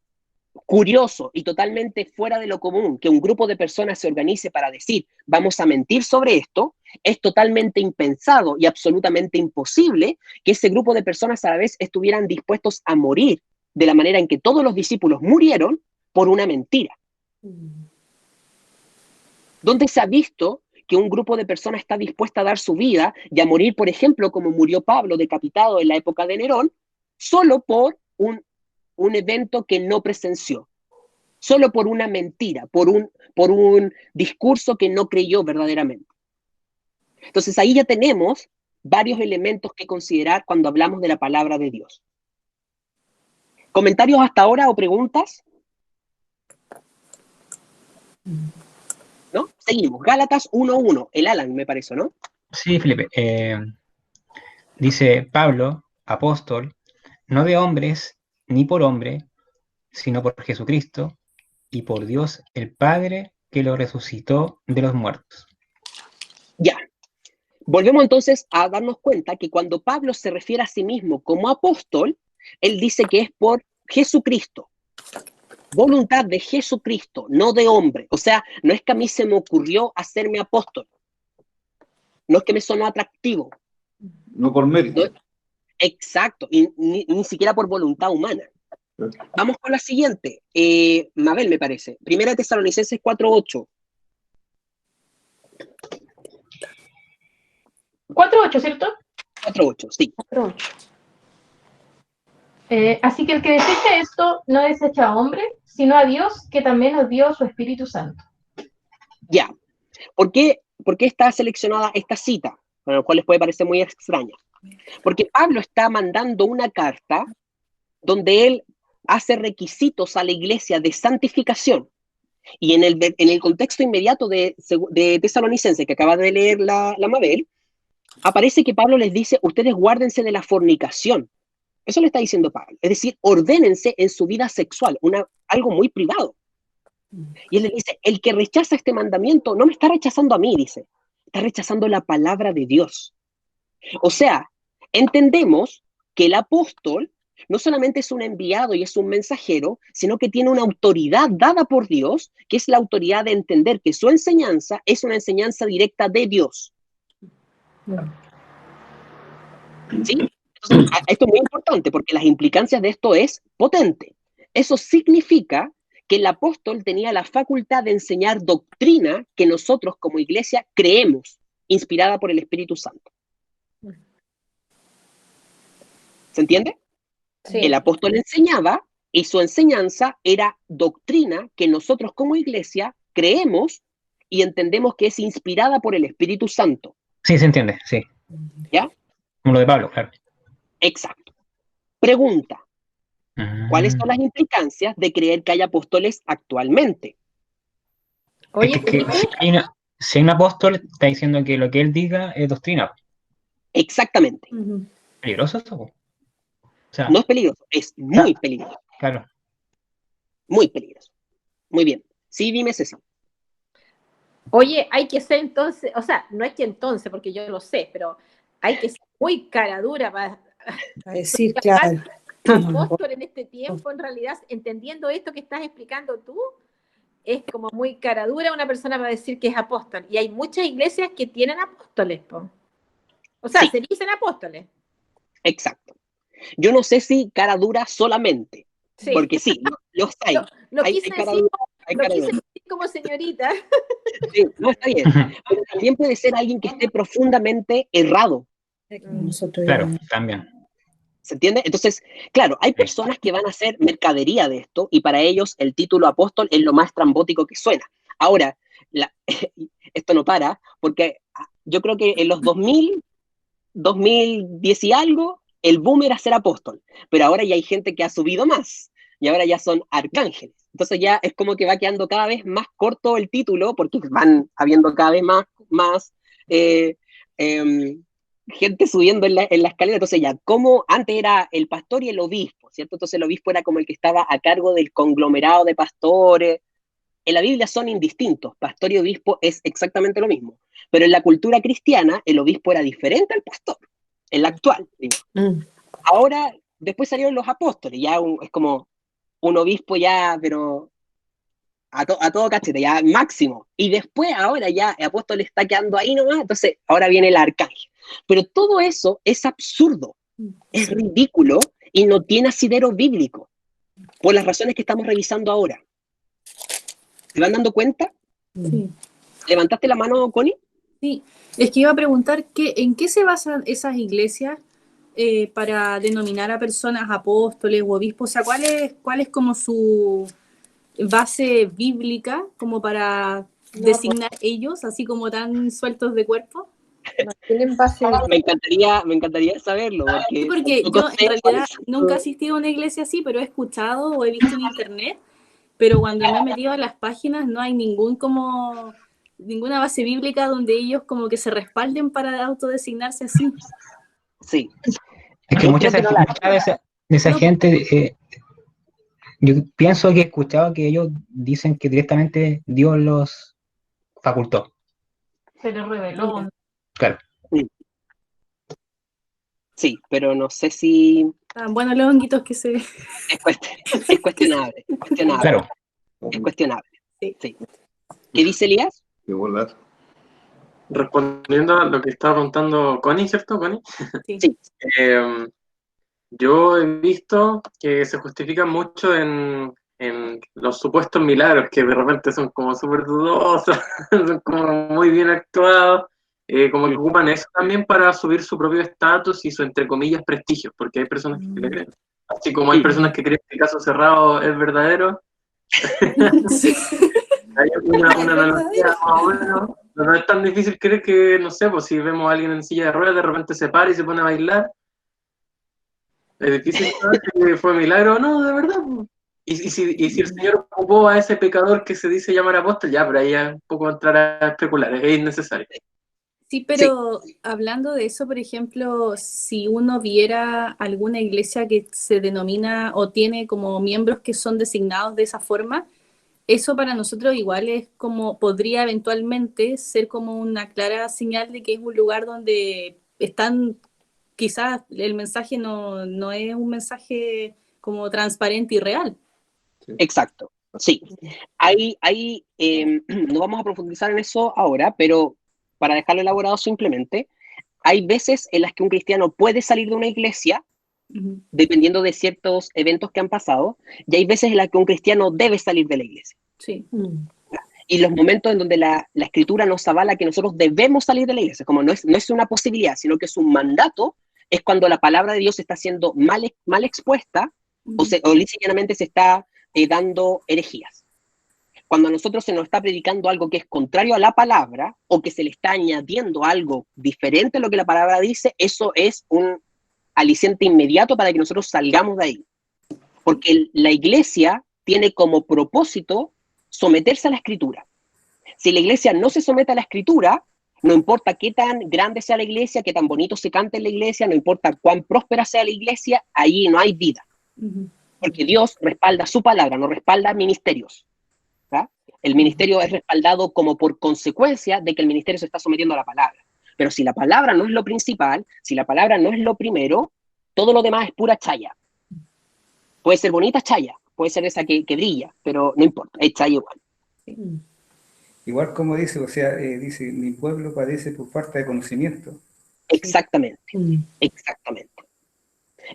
curioso y totalmente fuera de lo común que un grupo de personas se organice para decir vamos a mentir sobre esto, es totalmente impensado y absolutamente imposible que ese grupo de personas a la vez estuvieran dispuestos a morir de la manera en que todos los discípulos murieron por una mentira. ¿Dónde se ha visto que un grupo de personas está dispuesta a dar su vida y a morir, por ejemplo, como murió Pablo decapitado en la época de Nerón, solo por un evento que no presenció, solo por una mentira, por un discurso que no creyó verdaderamente? Entonces ahí ya tenemos varios elementos que considerar cuando hablamos de la palabra de Dios. ¿Comentarios hasta ahora o preguntas? ¿No? Seguimos. Gálatas 1:1. El Alan, me parece, ¿no? Sí, Felipe. Dice Pablo, apóstol, no de hombres ni por hombre, sino por Jesucristo y por Dios el Padre que lo resucitó de los muertos. Ya. Volvemos entonces a darnos cuenta que cuando Pablo se refiere a sí mismo como apóstol, él dice que es por Jesucristo. Voluntad de Jesucristo, no de hombre. O sea, no es que a mí se me ocurrió hacerme apóstol. No es que me sonó atractivo. No por mérito. No, exacto, y ni siquiera por voluntad humana. Vamos con la siguiente. Mabel, me parece. Primera de Tesalonicenses 4:8. 4:8, ¿cierto? 4:8, sí. 4:8. Así que el que desecha esto no desecha a hombre, sino a Dios, que también nos dio su Espíritu Santo. Ya. ¿Por qué está seleccionada esta cita? A lo cual les puede parecer muy extraña. Porque Pablo está mandando una carta donde él hace requisitos a la iglesia de santificación. Y en el contexto inmediato de Tesalonicense, que acaba de leer la Mabel, aparece que Pablo les dice, ustedes guárdense de la fornicación. Eso le está diciendo Pablo. Es decir, ordénense en su vida sexual, algo muy privado. Y él le dice, el que rechaza este mandamiento no me está rechazando a mí, dice, está rechazando la palabra de Dios. O sea, entendemos que el apóstol no solamente es un enviado y es un mensajero, sino que tiene una autoridad dada por Dios, que es la autoridad de entender que su enseñanza es una enseñanza directa de Dios. ¿Sí? Entonces, esto es muy importante porque las implicancias de esto es potente. Eso significa que el apóstol tenía la facultad de enseñar doctrina que nosotros como iglesia creemos, inspirada por el Espíritu Santo. ¿Se entiende? Sí. El apóstol enseñaba y su enseñanza era doctrina que nosotros como iglesia creemos y entendemos que es inspirada por el Espíritu Santo. Sí, se entiende, sí. ¿Ya? Como lo de Pablo, claro. Exacto. Pregunta. ¿Cuáles son las implicancias de creer que hay apóstoles actualmente? Oye, es que si hay un apóstol, está diciendo que lo que él diga es doctrina. Exactamente. ¿Peligroso eso? O sea, no es peligroso, es muy peligroso. Claro. Muy peligroso. Muy bien. Sí, dime, Ceci. Oye, hay que ser entonces, o sea, no es que entonces, porque yo lo sé, pero hay que ser muy cara dura para decir, claro. Apóstol en este tiempo, en realidad, entendiendo esto que estás explicando tú, es como muy cara dura una persona para decir que es apóstol. Y hay muchas iglesias que tienen apóstoles, po. O sea, sí, se dicen apóstoles. Exacto. Yo no sé si cara dura solamente, sí, porque sí, los hay. Lo quise decir como señorita. Sí, no, está bien. Pero también puede ser alguien que esté profundamente errado. Claro, también. ¿Se entiende? Entonces, claro, hay personas que van a hacer mercadería de esto y para ellos el título apóstol es lo más trambótico que suena. Ahora, esto no para, porque yo creo que en los 2000, 2010 y algo, el boom era ser apóstol, pero ahora ya hay gente que ha subido más y ahora ya son arcángeles. Entonces ya es como que va quedando cada vez más corto el título porque van habiendo cada vez más gente subiendo en la escalera. Entonces ya, como antes era el pastor y el obispo, ¿cierto? Entonces el obispo era como el que estaba a cargo del conglomerado de pastores. En la Biblia son indistintos, pastor y obispo es exactamente lo mismo, pero en la cultura cristiana el obispo era diferente al pastor, en la actual, digo. Ahora, después salieron los apóstoles, ya es como un obispo ya, pero a todo cachete, ya máximo. Y después, ahora ya el apóstol está quedando ahí nomás, entonces ahora viene el arcángel. Pero todo eso es absurdo, es ridículo y no tiene asidero bíblico, por las razones que estamos revisando ahora. ¿Se van dando cuenta? Sí. ¿Levantaste la mano, Connie? Sí, es que iba a preguntar en qué se basan esas iglesias para denominar a personas apóstoles o obispos. O sea, ¿cuál es como su base bíblica como para designar ellos, así como tan sueltos de cuerpo? Me encantaría saberlo. Porque yo en realidad nunca he asistido a una iglesia así, pero he escuchado o he visto en internet, pero cuando me he metido a las páginas no hay ninguna base bíblica donde ellos como que se respalden para autodesignarse así. Sí. Es que muchas de esa gente, yo pienso que he escuchado que ellos dicen que directamente Dios los facultó. Se les reveló. Claro. Sí, pero no sé si... Bueno, los honguitos que se... Es cuestionable. Claro. Es cuestionable. Sí. ¿Qué dice Elías? Respondiendo a lo que estaba preguntando Connie, ¿cierto, Connie? Sí. Yo he visto que se justifica mucho en los supuestos milagros, que de repente son como súper dudosos, son como muy bien actuados, como que ocupan eso también para subir su propio estatus y su, entre comillas, prestigio, porque hay personas que le creen. Así como hay personas que creen que el caso cerrado es verdadero. Hay una analogía más o menos. No es tan difícil creer que, no sé, pues si vemos a alguien en silla de ruedas, de repente se para y se pone a bailar. Es difícil saber si fue milagro o no, de verdad. Y si el Señor ocupó a ese pecador que se dice llamar apóstol, ya, pero ahí ya un poco entrar a especular, es innecesario. Sí, pero hablando de eso, por ejemplo, si uno viera alguna iglesia que se denomina o tiene como miembros que son designados de esa forma, eso para nosotros igual es como, podría eventualmente ser como una clara señal de que es un lugar donde están, quizás el mensaje no es un mensaje como transparente y real. Exacto, sí. No vamos a profundizar en eso ahora, pero para dejarlo elaborado simplemente, hay veces en las que un cristiano puede salir de una iglesia, dependiendo de ciertos eventos que han pasado, y hay veces en las que un cristiano debe salir de la iglesia. Sí. Y los momentos en donde la escritura nos avala que nosotros debemos salir de la iglesia, como no es una posibilidad, sino que es un mandato, es cuando la palabra de Dios está siendo mal expuesta, o literalmente se está dando herejías. Cuando a nosotros se nos está predicando algo que es contrario a la palabra, o que se le está añadiendo algo diferente a lo que la palabra dice, eso es un aliciente inmediato para que nosotros salgamos de ahí. Porque la iglesia tiene como propósito someterse a la escritura. Si la iglesia no se somete a la escritura, no importa qué tan grande sea la iglesia, qué tan bonito se cante en la iglesia, no importa cuán próspera sea la iglesia, allí no hay vida. Porque Dios respalda su palabra, no respalda ministerios. ¿tá? El ministerio es respaldado como por consecuencia de que el ministerio se está sometiendo a la palabra. Pero si la palabra no es lo principal, si la palabra no es lo primero, todo lo demás es pura chaya. Puede ser bonita chaya, puede ser esa que brilla, pero no importa, es chaya igual. Igual como dice, o sea, dice, mi pueblo padece por falta de conocimiento. Exactamente, exactamente.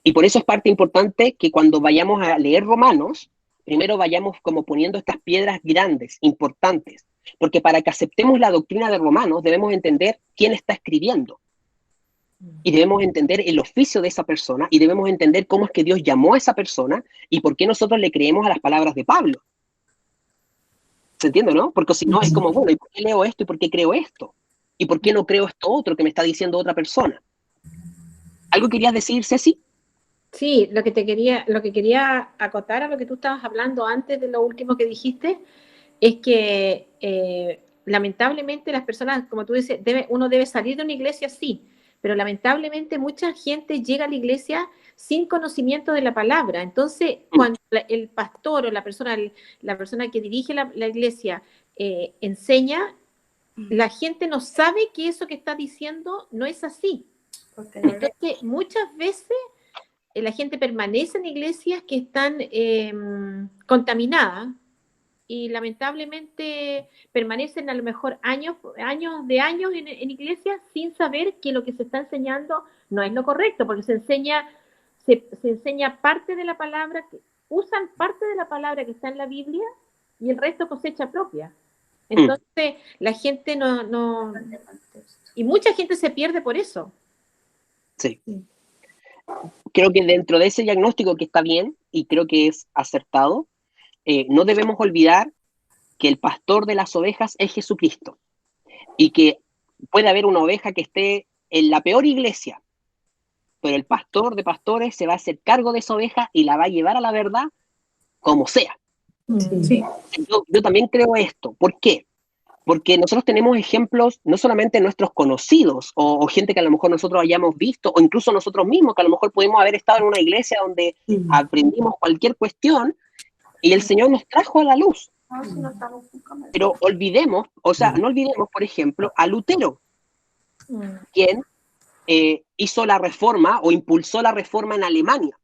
Y por eso es parte importante que cuando vayamos a leer Romanos, primero vayamos como poniendo estas piedras grandes, importantes, porque para que aceptemos la doctrina de Romanos debemos entender quién está escribiendo. Y debemos entender el oficio de esa persona, y debemos entender cómo es que Dios llamó a esa persona, y por qué nosotros le creemos a las palabras de Pablo. ¿Se entiende, no? Porque si no es como, bueno, ¿y por qué leo esto y por qué creo esto? ¿Y por qué no creo esto otro que me está diciendo otra persona? ¿Algo querías decir, Ceci? Sí, lo que quería acotar a lo que tú estabas hablando antes de lo último que dijiste, es que lamentablemente las personas, como tú dices, uno debe salir de una iglesia, sí, pero lamentablemente mucha gente llega a la iglesia sin conocimiento de la palabra. Entonces, cuando el pastor o la persona que dirige la iglesia enseña, la gente no sabe que eso que está diciendo no es así. Entonces, muchas veces la gente permanece en iglesias que están contaminadas y lamentablemente permanecen a lo mejor años en iglesias sin saber que lo que se está enseñando no es lo correcto, porque se enseña parte de la palabra, usan parte de la palabra que está en la Biblia y el resto cosecha propia. Entonces la gente no y mucha gente se pierde por eso. Sí. Creo que dentro de ese diagnóstico que está bien y creo que es acertado, no debemos olvidar que el pastor de las ovejas es Jesucristo y que puede haber una oveja que esté en la peor iglesia, pero el pastor de pastores se va a hacer cargo de esa oveja y la va a llevar a la verdad como sea. Sí. Yo también creo esto. ¿Por qué? Porque nosotros tenemos ejemplos, no solamente nuestros conocidos o gente que a lo mejor nosotros hayamos visto, o incluso nosotros mismos, que a lo mejor pudimos haber estado en una iglesia donde aprendimos cualquier cuestión y el Señor nos trajo a la luz. Pero no olvidemos, por ejemplo, a Lutero, quien hizo la reforma o impulsó la reforma en Alemania.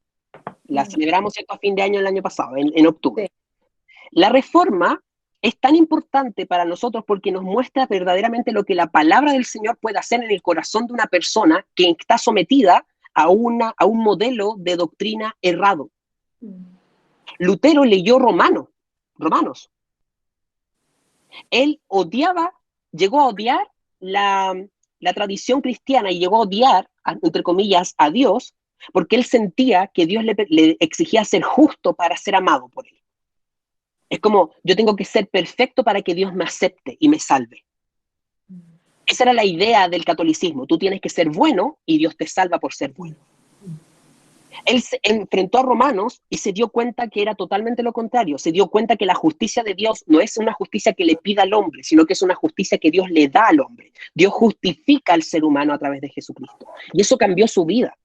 La celebramos a fin de año el año pasado, en octubre. La reforma es tan importante para nosotros porque nos muestra verdaderamente lo que la palabra del Señor puede hacer en el corazón de una persona que está sometida a un modelo de doctrina errado. Lutero leyó Romanos. Él llegó a odiar la tradición cristiana y llegó a odiar, entre comillas, a Dios, porque él sentía que Dios le exigía ser justo para ser amado por él. Es como, yo tengo que ser perfecto para que Dios me acepte y me salve. Esa era la idea del catolicismo. Tú tienes que ser bueno y Dios te salva por ser bueno. Él se enfrentó a romanos y se dio cuenta que era totalmente lo contrario. Se dio cuenta que la justicia de Dios no es una justicia que le pida al hombre, sino que es una justicia que Dios le da al hombre. Dios justifica al ser humano a través de Jesucristo. Y eso cambió su vida.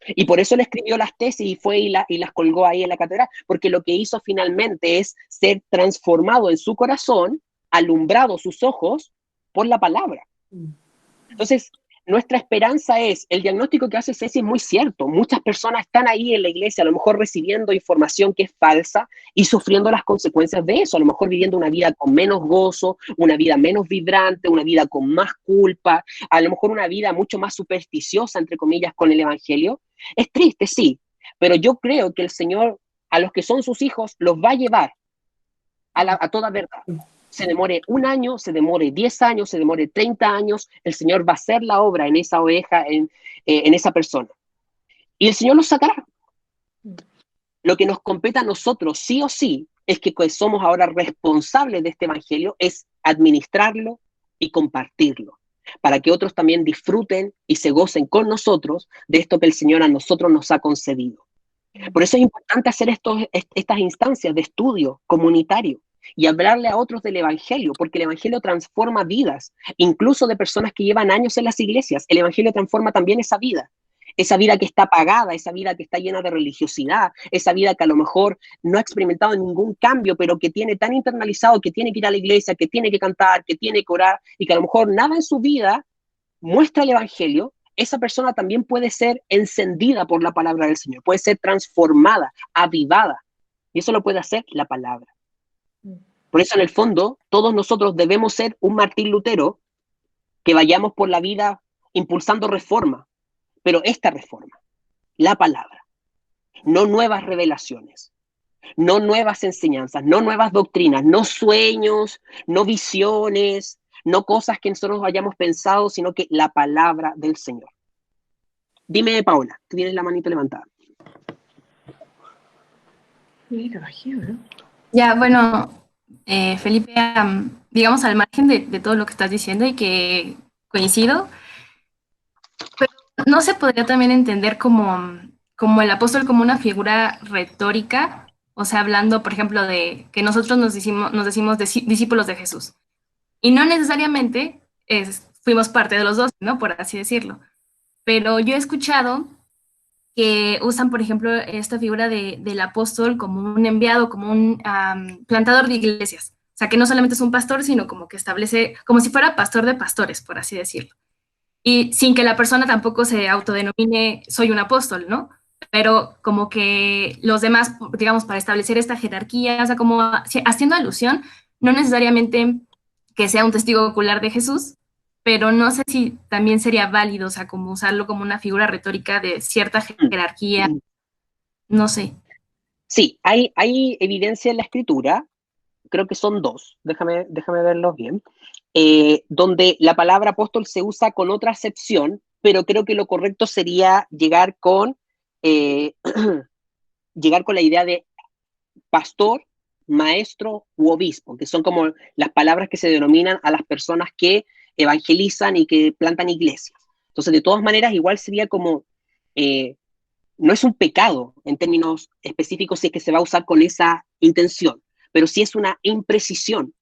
Y por eso le escribió las tesis y fue y las colgó ahí en la catedral, porque lo que hizo finalmente es ser transformado en su corazón, alumbrado sus ojos por la palabra. Entonces, nuestra esperanza es, el diagnóstico que hace Ceci es muy cierto. Muchas personas están ahí en la iglesia, a lo mejor recibiendo información que es falsa y sufriendo las consecuencias de eso, a lo mejor viviendo una vida con menos gozo, una vida menos vibrante, una vida con más culpa, a lo mejor una vida mucho más supersticiosa, entre comillas, con el evangelio. Es triste, sí, pero yo creo que el Señor, a los que son sus hijos, los va a llevar a toda verdad. Se demore 1 año, se demore 10 años, se demore 30 años, el Señor va a hacer la obra en esa oveja, en esa persona. Y el Señor los sacará. Lo que nos compete a nosotros, sí o sí, es que somos ahora responsables de este evangelio, es administrarlo y compartirlo, para que otros también disfruten y se gocen con nosotros de esto que el Señor a nosotros nos ha concedido. Por eso es importante hacer estas instancias de estudio comunitario y hablarle a otros del evangelio, porque el evangelio transforma vidas, incluso de personas que llevan años en las iglesias. El evangelio transforma también esa vida que está apagada, esa vida que está llena de religiosidad, esa vida que a lo mejor no ha experimentado ningún cambio, pero que tiene tan internalizado que tiene que ir a la iglesia, que tiene que cantar, que tiene que orar, y que a lo mejor nada en su vida muestra el evangelio. Esa persona también puede ser encendida por la palabra del Señor, puede ser transformada, avivada, y eso lo puede hacer la palabra. Por eso, en el fondo, todos nosotros debemos ser un Martín Lutero, que vayamos por la vida impulsando reforma, pero esta reforma, la palabra, no nuevas revelaciones, no nuevas enseñanzas, no nuevas doctrinas, no sueños, no visiones, no cosas que nosotros hayamos pensado, sino que la palabra del Señor. Dime, Paola, tú tienes la manito levantada. Ya, bueno, Felipe, digamos al margen de todo lo que estás diciendo y que coincido, pero no se podría también entender como el apóstol como una figura retórica, o sea, hablando, por ejemplo, de que nosotros nos decimos discípulos de Jesús. Y no necesariamente fuimos parte de los dos, ¿no? Por así decirlo. Pero yo he escuchado que usan, por ejemplo, esta figura del apóstol como un enviado, como un plantador de iglesias. O sea, que no solamente es un pastor, sino como que establece, como si fuera pastor de pastores, por así decirlo. Y sin que la persona tampoco se autodenomine, soy un apóstol, ¿no? Pero como que los demás, digamos, para establecer esta jerarquía, o sea, como haciendo alusión, no necesariamente que sea un testigo ocular de Jesús, pero no sé si también sería válido, o sea, como usarlo como una figura retórica de cierta jerarquía, no sé. Sí, hay evidencia en la Escritura, creo que son 2, déjame verlos bien, donde la palabra apóstol se usa con otra acepción, pero creo que lo correcto sería llegar con la idea de pastor, maestro u obispo, que son como las palabras que se denominan a las personas que evangelizan y que plantan iglesias. Entonces, de todas maneras, igual sería como, no es un pecado en términos específicos si es que se va a usar con esa intención, pero sí es una imprecisión,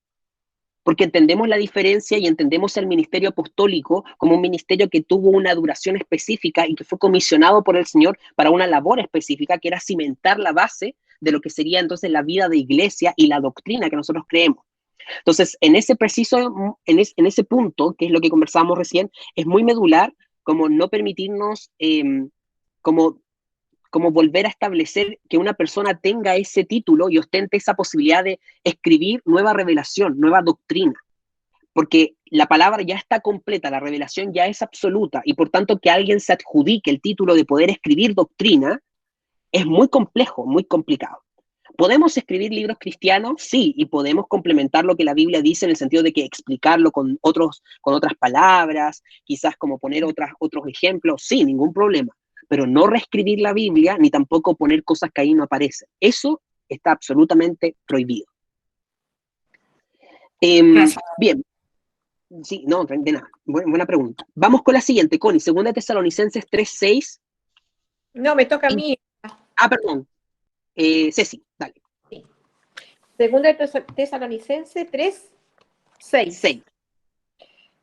porque entendemos la diferencia y entendemos el ministerio apostólico como un ministerio que tuvo una duración específica y que fue comisionado por el Señor para una labor específica, que era cimentar la base de lo que sería entonces la vida de iglesia y la doctrina que nosotros creemos. Entonces, en ese punto, que es lo que conversábamos recién, es muy medular como no permitirnos como volver a establecer que una persona tenga ese título y ostente esa posibilidad de escribir nueva revelación, nueva doctrina, porque la palabra ya está completa, la revelación ya es absoluta, y por tanto que alguien se adjudique el título de poder escribir doctrina es muy complejo, muy complicado. ¿Podemos escribir libros cristianos? Sí, y podemos complementar lo que la Biblia dice en el sentido de que explicarlo con otras palabras, quizás como poner otros ejemplos, sí, ningún problema. Pero no reescribir la Biblia, ni tampoco poner cosas que ahí no aparecen. Eso está absolutamente prohibido. Bien. Sí, no, de nada. Buena pregunta. Vamos con la siguiente, Connie. 2 Tesalonicenses 3:6. No, me toca a mí. Perdón. Ceci, dale. Sí. Segunda de Tesalonicenses 3:6.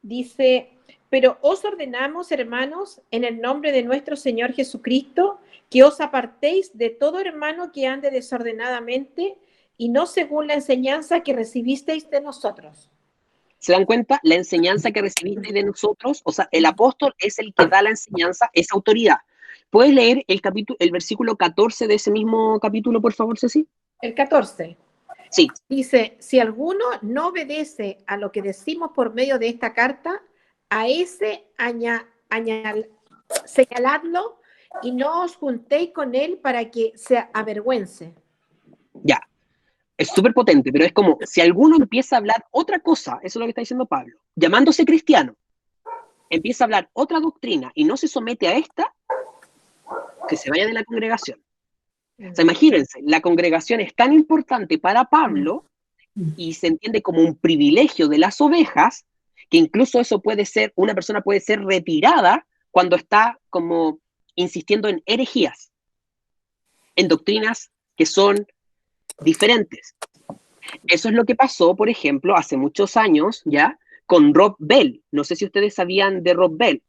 Dice, pero os ordenamos, hermanos, en el nombre de nuestro Señor Jesucristo, que os apartéis de todo hermano que ande desordenadamente y no según la enseñanza que recibisteis de nosotros. ¿Se dan cuenta? La enseñanza que recibiste de nosotros, o sea, el apóstol es el que da la enseñanza, es autoridad. ¿Puedes leer el versículo 14 de ese mismo capítulo, por favor, Ceci? El 14. Sí. Dice, si alguno no obedece a lo que decimos por medio de esta carta, a ese señaladlo y no os juntéis con él para que se avergüence. Ya. Es súper potente, pero es como si alguno empieza a hablar otra cosa, eso es lo que está diciendo Pablo, llamándose cristiano, empieza a hablar otra doctrina y no se somete a esta, que se vaya de la congregación. O sea, imagínense, la congregación es tan importante para Pablo y se entiende como un privilegio de las ovejas, que incluso eso puede ser, una persona puede ser retirada cuando está como insistiendo en herejías, en doctrinas que son diferentes. Eso es lo que pasó, por ejemplo, hace muchos años, ¿ya? Con Rob Bell. No sé si ustedes sabían de Rob Bell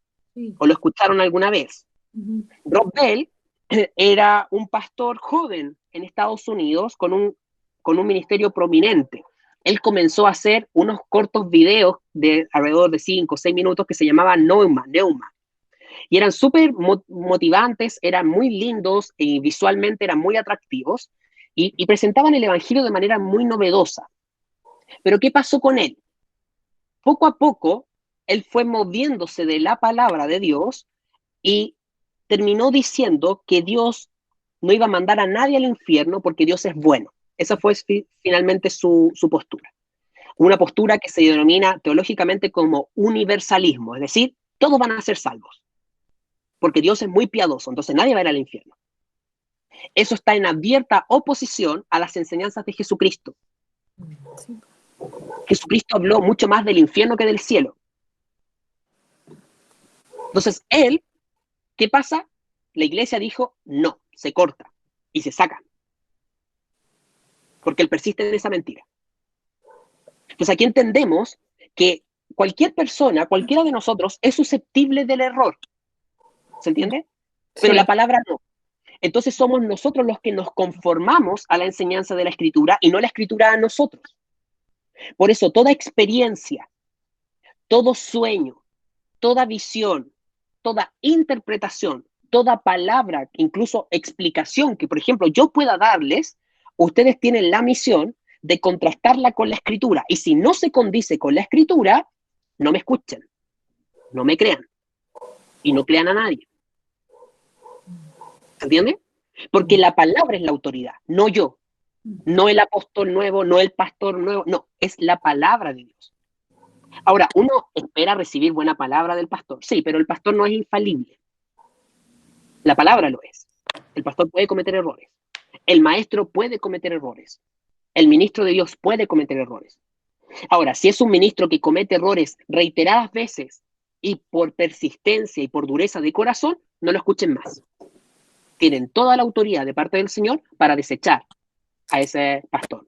o lo escucharon alguna vez. Rob Bell era un pastor joven en Estados Unidos con un ministerio prominente. Él comenzó a hacer unos cortos videos de alrededor de 5 o 6 minutos que se llamaban Neuma. Y eran súper motivantes, eran muy lindos y visualmente eran muy atractivos. Y presentaban el evangelio de manera muy novedosa. Pero ¿qué pasó con él? Poco a poco, él fue moviéndose de la palabra de Dios y terminó diciendo que Dios no iba a mandar a nadie al infierno porque Dios es bueno. Esa fue finalmente su postura. Una postura que se denomina teológicamente como universalismo, es decir, todos van a ser salvos, porque Dios es muy piadoso, entonces nadie va a ir al infierno. Eso está en abierta oposición a las enseñanzas de Jesucristo. Jesucristo habló mucho más del infierno que del cielo. Entonces, él, ¿qué pasa? La iglesia dijo, no, se corta y se saca. Porque él persiste en esa mentira. Entonces, aquí entendemos que cualquier persona, cualquiera de nosotros, es susceptible del error. ¿Se entiende? Pero la palabra no. Entonces somos nosotros los que nos conformamos a la enseñanza de la Escritura y no la Escritura a nosotros. Por eso toda experiencia, todo sueño, toda visión, toda interpretación, toda palabra, incluso explicación que, por ejemplo, yo pueda darles, ustedes tienen la misión de contrastarla con la Escritura. Y si no se condice con la Escritura, no me escuchen, no me crean y no crean a nadie. ¿Se entiende? Porque la palabra es la autoridad, no yo, no el apóstol nuevo, no el pastor nuevo, no, es la palabra de Dios. Ahora, uno espera recibir buena palabra del pastor, sí, pero el pastor no es infalible. La palabra lo es. El pastor puede cometer errores. El maestro puede cometer errores. El ministro de Dios puede cometer errores. Ahora, si es un ministro que comete errores reiteradas veces y por persistencia y por dureza de corazón, no lo escuchen más. Tienen toda la autoridad de parte del Señor para desechar a ese pastor,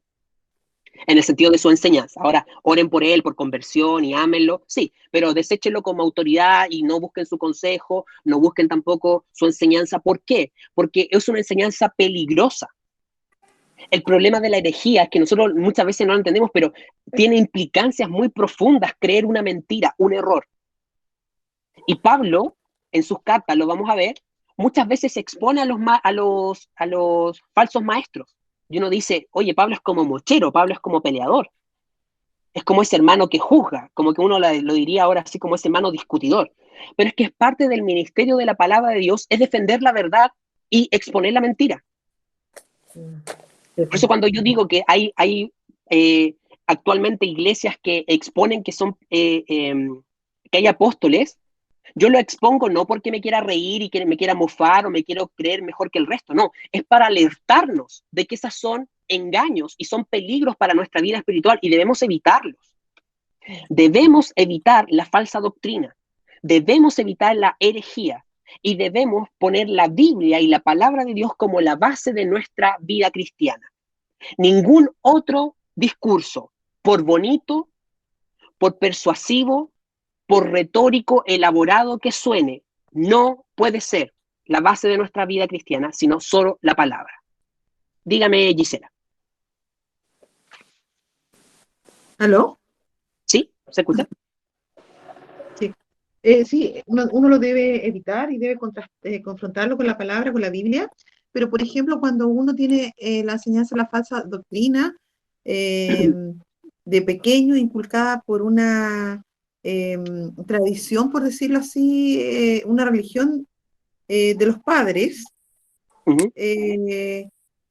en el sentido de su enseñanza. Ahora, oren por él, por conversión y ámenlo, sí, pero deséchenlo como autoridad y no busquen su consejo, no busquen tampoco su enseñanza. ¿Por qué? Porque es una enseñanza peligrosa. El problema de la herejía es que nosotros muchas veces no lo entendemos, pero tiene implicancias muy profundas creer una mentira, un error. Y Pablo, en sus cartas, lo vamos a ver, muchas veces se expone a los falsos maestros. Y uno dice, oye, Pablo es como mochero, Pablo es como peleador. Es como ese hermano que juzga, como que uno lo diría ahora así como ese hermano discutidor. Pero es que es parte del ministerio de la palabra de Dios, es defender la verdad y exponer la mentira. Por eso cuando yo digo que hay actualmente iglesias que exponen que son que hay apóstoles, yo lo expongo no porque me quiera reír y que me quiera mofar o me quiero creer mejor que el resto, no, es para alertarnos de que esas son engaños y son peligros para nuestra vida espiritual y debemos evitarlos. Debemos evitar la falsa doctrina, debemos evitar la herejía y debemos poner la Biblia y la palabra de Dios como la base de nuestra vida cristiana. Ningún otro discurso, por bonito, por persuasivo, por retórico, elaborado que suene, no puede ser la base de nuestra vida cristiana, sino solo la palabra. Dígame, Gisela. ¿Aló? ¿Sí? ¿Se escucha? Sí. Sí, uno lo debe evitar y debe confrontarlo con la palabra, con la Biblia, pero por ejemplo, cuando uno tiene la enseñanza de la falsa doctrina de pequeño, inculcada por una tradición, por decirlo así, una religión de los padres,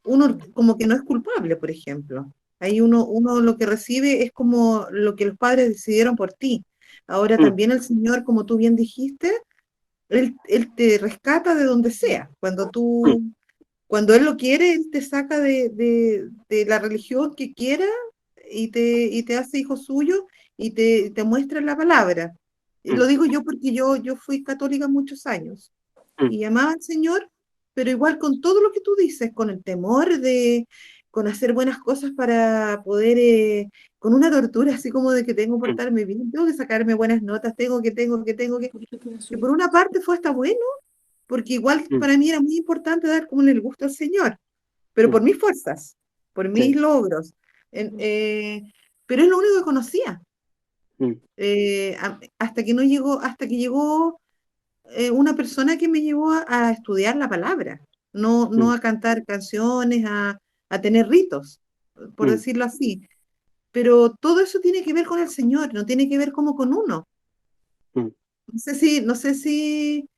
uno como que no es culpable, por ejemplo. Ahí uno lo que recibe es como lo que los padres decidieron por ti. Ahora también el Señor, como tú bien dijiste, Él te rescata de donde sea. Cuando Él lo quiere, Él te saca de la religión que quiera y te hace hijo suyo y te muestra la palabra. Y lo digo yo porque yo fui católica muchos años y amaba al Señor, pero igual con todo lo que tú dices, con el temor con hacer buenas cosas para poder, con una tortura así como de que tengo que portarme bien, tengo que sacarme buenas notas, tengo que, por una parte fue hasta bueno, porque igual para mí era muy importante dar como el gusto al Señor, pero por mis fuerzas, por mis logros, pero es lo único que conocía, hasta que llegó una persona que me llevó a estudiar la palabra, no a cantar canciones, a tener ritos, por decirlo así. Pero todo eso tiene que ver con el Señor, no tiene que ver como con uno. No sé si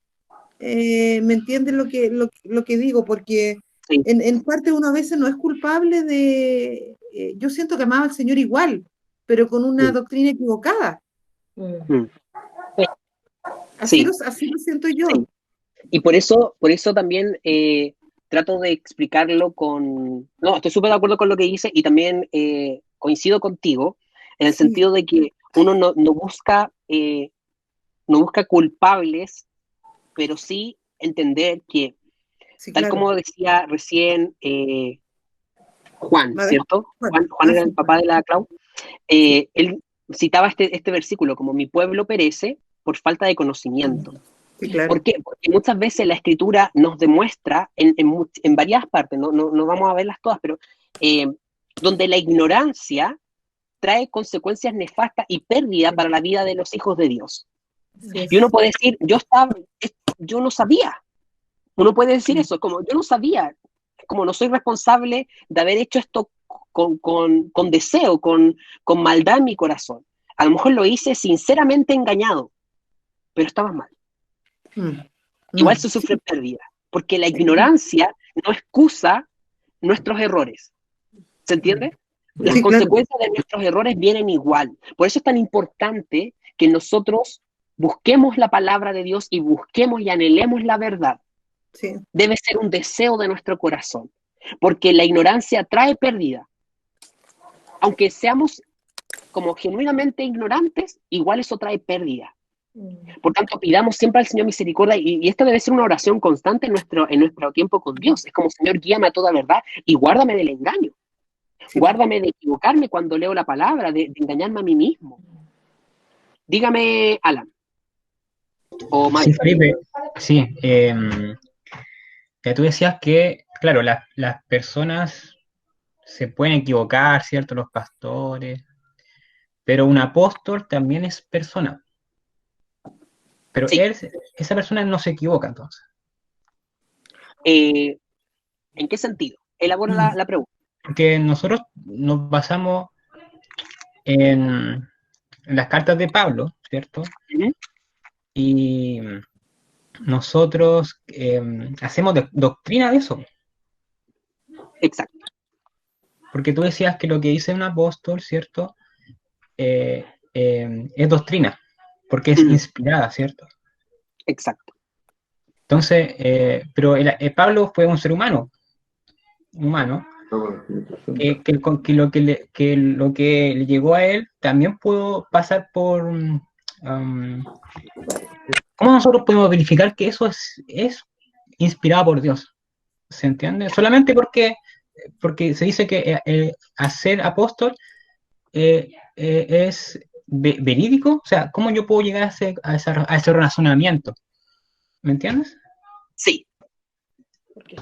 me entienden lo que digo, porque en parte uno a veces no es culpable de... yo siento que amaba al Señor igual, pero con una doctrina equivocada. Así lo siento yo. Sí. Y por eso también trato de explicarlo No, estoy súper de acuerdo con lo que dice y también coincido contigo en el sentido de que uno no busca culpables, pero sí entender que, tal como decía recién Juan, ¿cierto? Juan era el papá de la Clau. Él citaba este versículo como mi pueblo perece por falta de conocimiento. Sí, claro. ¿Por qué? Porque muchas veces la Escritura nos demuestra en varias partes, no vamos a verlas todas, pero donde la ignorancia trae consecuencias nefastas y pérdida para la vida de los hijos de Dios. Sí. Y uno puede decir, yo no sabía. Uno puede decir eso, como yo no sabía, como no soy responsable de haber hecho esto con deseo, con maldad en mi corazón. A lo mejor lo hice sinceramente engañado, pero estaba mal. Igual se sufre pérdida, porque la ignorancia no excusa nuestros errores. ¿Se entiende? Las consecuencias de nuestros errores vienen igual. Por eso es tan importante que nosotros busquemos la palabra de Dios y busquemos y anhelemos la verdad. Sí. Debe ser un deseo de nuestro corazón, porque la ignorancia trae pérdida. Aunque seamos como genuinamente ignorantes, igual eso trae pérdida. Por tanto, pidamos siempre al Señor misericordia y esto debe ser una oración constante en nuestro tiempo con Dios. Es como, Señor, guíame a toda verdad y guárdame del engaño. Sí. Guárdame de equivocarme cuando leo la palabra, de engañarme a mí mismo. Dígame, Alan. O sí, Felipe, sí. Ya tú decías que, claro, las personas se pueden equivocar, ¿cierto? Los pastores, pero un apóstol también es persona. Pero esa persona no se equivoca, entonces. ¿En qué sentido? Elabora la pregunta. Porque nosotros nos basamos en las cartas de Pablo, ¿cierto? Y nosotros hacemos doctrina de eso. Exacto. Porque tú decías que lo que dice un apóstol, ¿cierto? Es doctrina, porque es inspirada, ¿cierto? Exacto. Entonces, pero Pablo fue un ser humano, que lo que le llegó a él también pudo pasar por ¿cómo nosotros podemos verificar que eso es inspirado por Dios? ¿Se entiende? Solamente porque se dice que hacer apóstol es verídico. O sea, ¿cómo yo puedo llegar a ese razonamiento? ¿Me entiendes? Sí,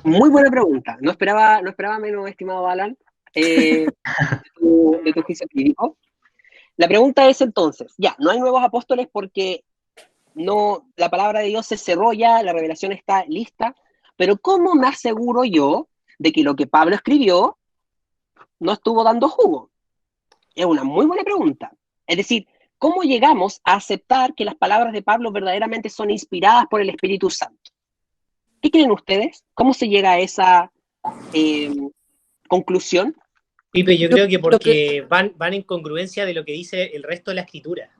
muy buena pregunta. No esperaba menos, estimado Alan, de tu juicio clínico. La pregunta es entonces, ya, no hay nuevos apóstoles porque la palabra de Dios se cerró ya, la revelación está lista, pero ¿cómo me aseguro yo de que lo que Pablo escribió no estuvo dando jugo? Es una muy buena pregunta. Es decir, ¿cómo llegamos a aceptar que las palabras de Pablo verdaderamente son inspiradas por el Espíritu Santo? ¿Qué creen ustedes? ¿Cómo se llega a esa conclusión? Pipe, yo creo que porque van en congruencia de lo que dice el resto de la escritura.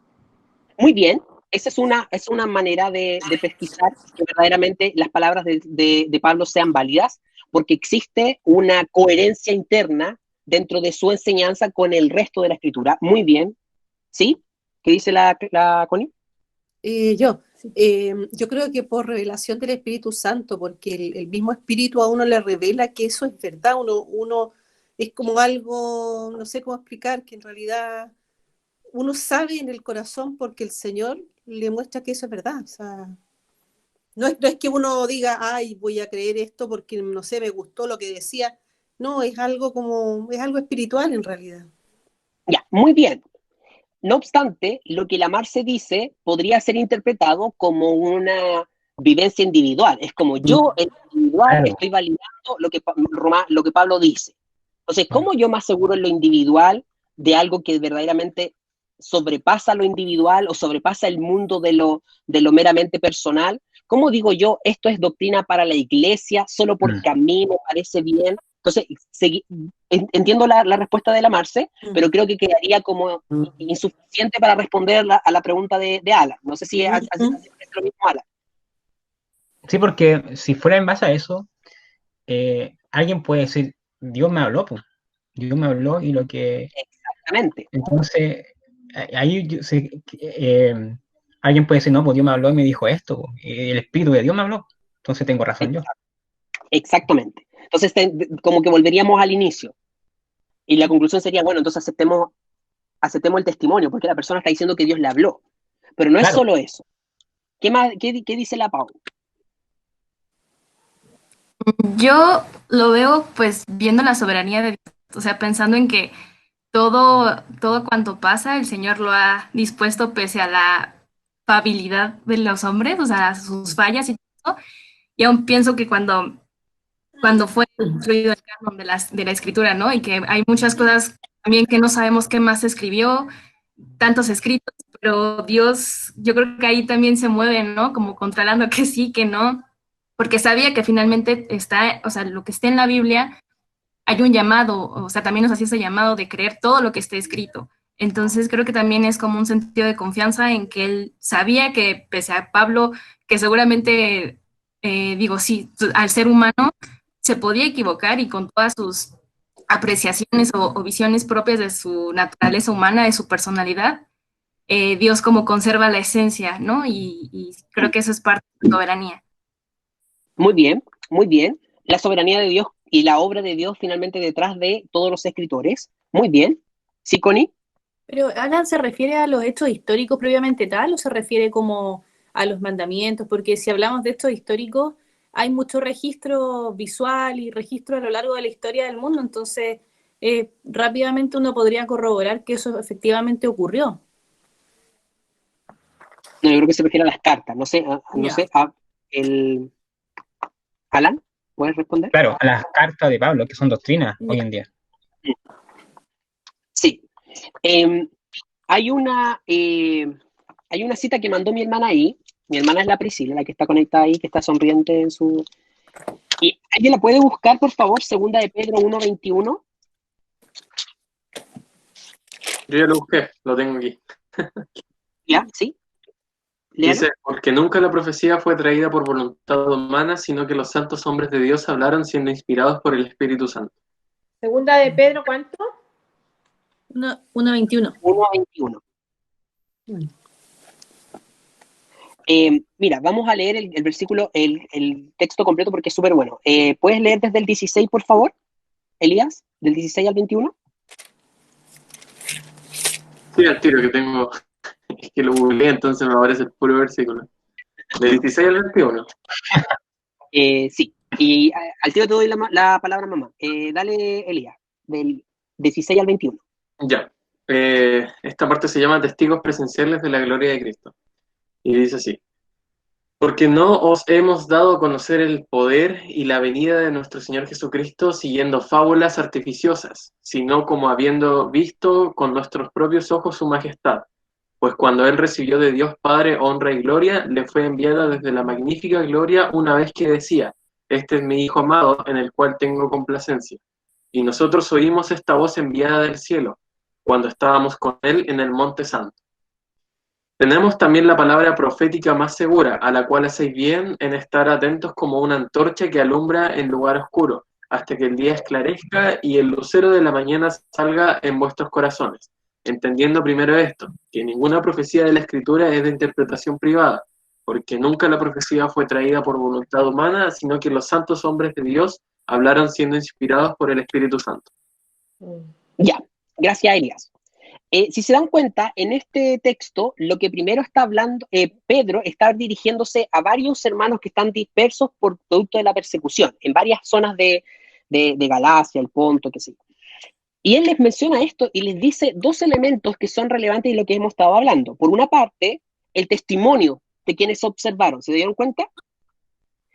Muy bien, esa es una manera de pesquisar que verdaderamente las palabras de Pablo sean válidas, porque existe una coherencia interna dentro de su enseñanza con el resto de la escritura. Muy bien. ¿Sí? ¿Qué dice la Connie? Yo creo que por revelación del Espíritu Santo, porque el mismo Espíritu a uno le revela que eso es verdad. Uno es como algo, no sé cómo explicar, que en realidad uno sabe en el corazón porque el Señor le muestra que eso es verdad. O sea, no es que uno diga, ay, voy a creer esto porque, no sé, me gustó lo que decía. No, es algo espiritual en realidad. Ya, muy bien. No obstante, lo que la Marce dice podría ser interpretado como una vivencia individual. Es como yo, en individual, estoy validando lo que Pablo dice. Entonces, ¿cómo yo me aseguro en lo individual de algo que verdaderamente sobrepasa lo individual o sobrepasa el mundo de lo meramente personal? ¿Cómo digo yo, esto es doctrina para la iglesia, solo porque a mí me parece bien? Entonces, entiendo la respuesta de la Marce, pero creo que quedaría como insuficiente para responder a la pregunta de Alan. No sé si hace lo mismo Alan. Sí, porque si fuera en base a eso, alguien puede decir, Dios me habló, pues. Dios me habló y lo que... Exactamente. Entonces, ahí alguien puede decir, no, pues Dios me habló y me dijo esto, pues, el Espíritu de Dios me habló, entonces tengo razón yo. Exactamente. Entonces, como que volveríamos al inicio. Y la conclusión sería, bueno, entonces aceptemos el testimonio, porque la persona está diciendo que Dios le habló. Pero no es solo eso. ¿Qué más? ¿Qué dice la Pau? Yo lo veo pues viendo la soberanía de Dios, o sea, pensando en que todo cuanto pasa, el Señor lo ha dispuesto pese a la habilidad de los hombres, o sea, sus fallas y todo. Y aún pienso que cuando fue construido el canon de la escritura, ¿no? Y que hay muchas cosas también que no sabemos qué más se escribió, tantos escritos, pero Dios, yo creo que ahí también se mueve, ¿no? Como controlando que sí, que no, porque sabía que finalmente está, o sea, lo que esté en la Biblia, hay un llamado, o sea, también nos hacía ese llamado de creer todo lo que esté escrito. Entonces creo que también es como un sentido de confianza en que él sabía que pese a Pablo, que seguramente, sí, al ser humano se podía equivocar y con todas sus apreciaciones o visiones propias de su naturaleza humana, de su personalidad, Dios como conserva la esencia, ¿no? Y creo que eso es parte de la soberanía. Muy bien, muy bien. La soberanía de Dios y la obra de Dios finalmente detrás de todos los escritores. Muy bien. ¿Sí, Connie? Pero Alan, ¿se refiere a los hechos históricos previamente tal o se refiere como a los mandamientos? Porque si hablamos de hechos históricos, hay mucho registro visual y registro a lo largo de la historia del mundo, entonces rápidamente uno podría corroborar que eso efectivamente ocurrió. No, yo creo que se refiere a las cartas. No sé, Alan, ¿puedes responder? Claro, a las cartas de Pablo, que son doctrinas hoy en día. Sí. Hay una cita que mandó mi hermana ahí. Mi hermana es la Priscila, la que está conectada ahí, que está sonriente en su... ¿Y alguien la puede buscar, por favor? Segunda de Pedro 1:21. Yo ya lo busqué, lo tengo aquí. ¿Ya? ¿Sí? Dice, porque nunca la profecía fue traída por voluntad humana, sino que los santos hombres de Dios hablaron siendo inspirados por el Espíritu Santo. Segunda de Pedro, ¿cuánto? 1:21. 1:21. Mira, vamos a leer el versículo, el texto completo porque es súper bueno. ¿Puedes leer desde el 16, por favor, Elías? Del 16 al 21. Sí, al tiro que tengo, es que lo googleé, entonces me aparece el puro versículo. Del 16 al 21. Sí, y al tiro te doy la palabra mamá. Dale, Elías, del 16 al 21. Ya. Esta parte se llama Testigos presenciales de la gloria de Cristo. Y dice así: porque no os hemos dado a conocer el poder y la venida de nuestro Señor Jesucristo siguiendo fábulas artificiosas, sino como habiendo visto con nuestros propios ojos su majestad. Pues cuando Él recibió de Dios Padre honra y gloria, le fue enviada desde la magnífica gloria una vez que decía: este es mi Hijo amado, en el cual tengo complacencia. Y nosotros oímos esta voz enviada del cielo, cuando estábamos con Él en el Monte Santo. Tenemos también la palabra profética más segura, a la cual hacéis bien en estar atentos como una antorcha que alumbra en lugar oscuro, hasta que el día esclarezca y el lucero de la mañana salga en vuestros corazones, entendiendo primero esto, que ninguna profecía de la Escritura es de interpretación privada, porque nunca la profecía fue traída por voluntad humana, sino que los santos hombres de Dios hablaron siendo inspirados por el Espíritu Santo. Ya, gracias, Elías. Si se dan cuenta, en este texto, lo que primero está hablando, Pedro está dirigiéndose a varios hermanos que están dispersos por producto de la persecución, en varias zonas de Galacia, el Ponto, qué sé yo. Y él les menciona esto y les dice dos elementos que son relevantes de lo que hemos estado hablando. Por una parte, el testimonio de quienes observaron. ¿Se dieron cuenta?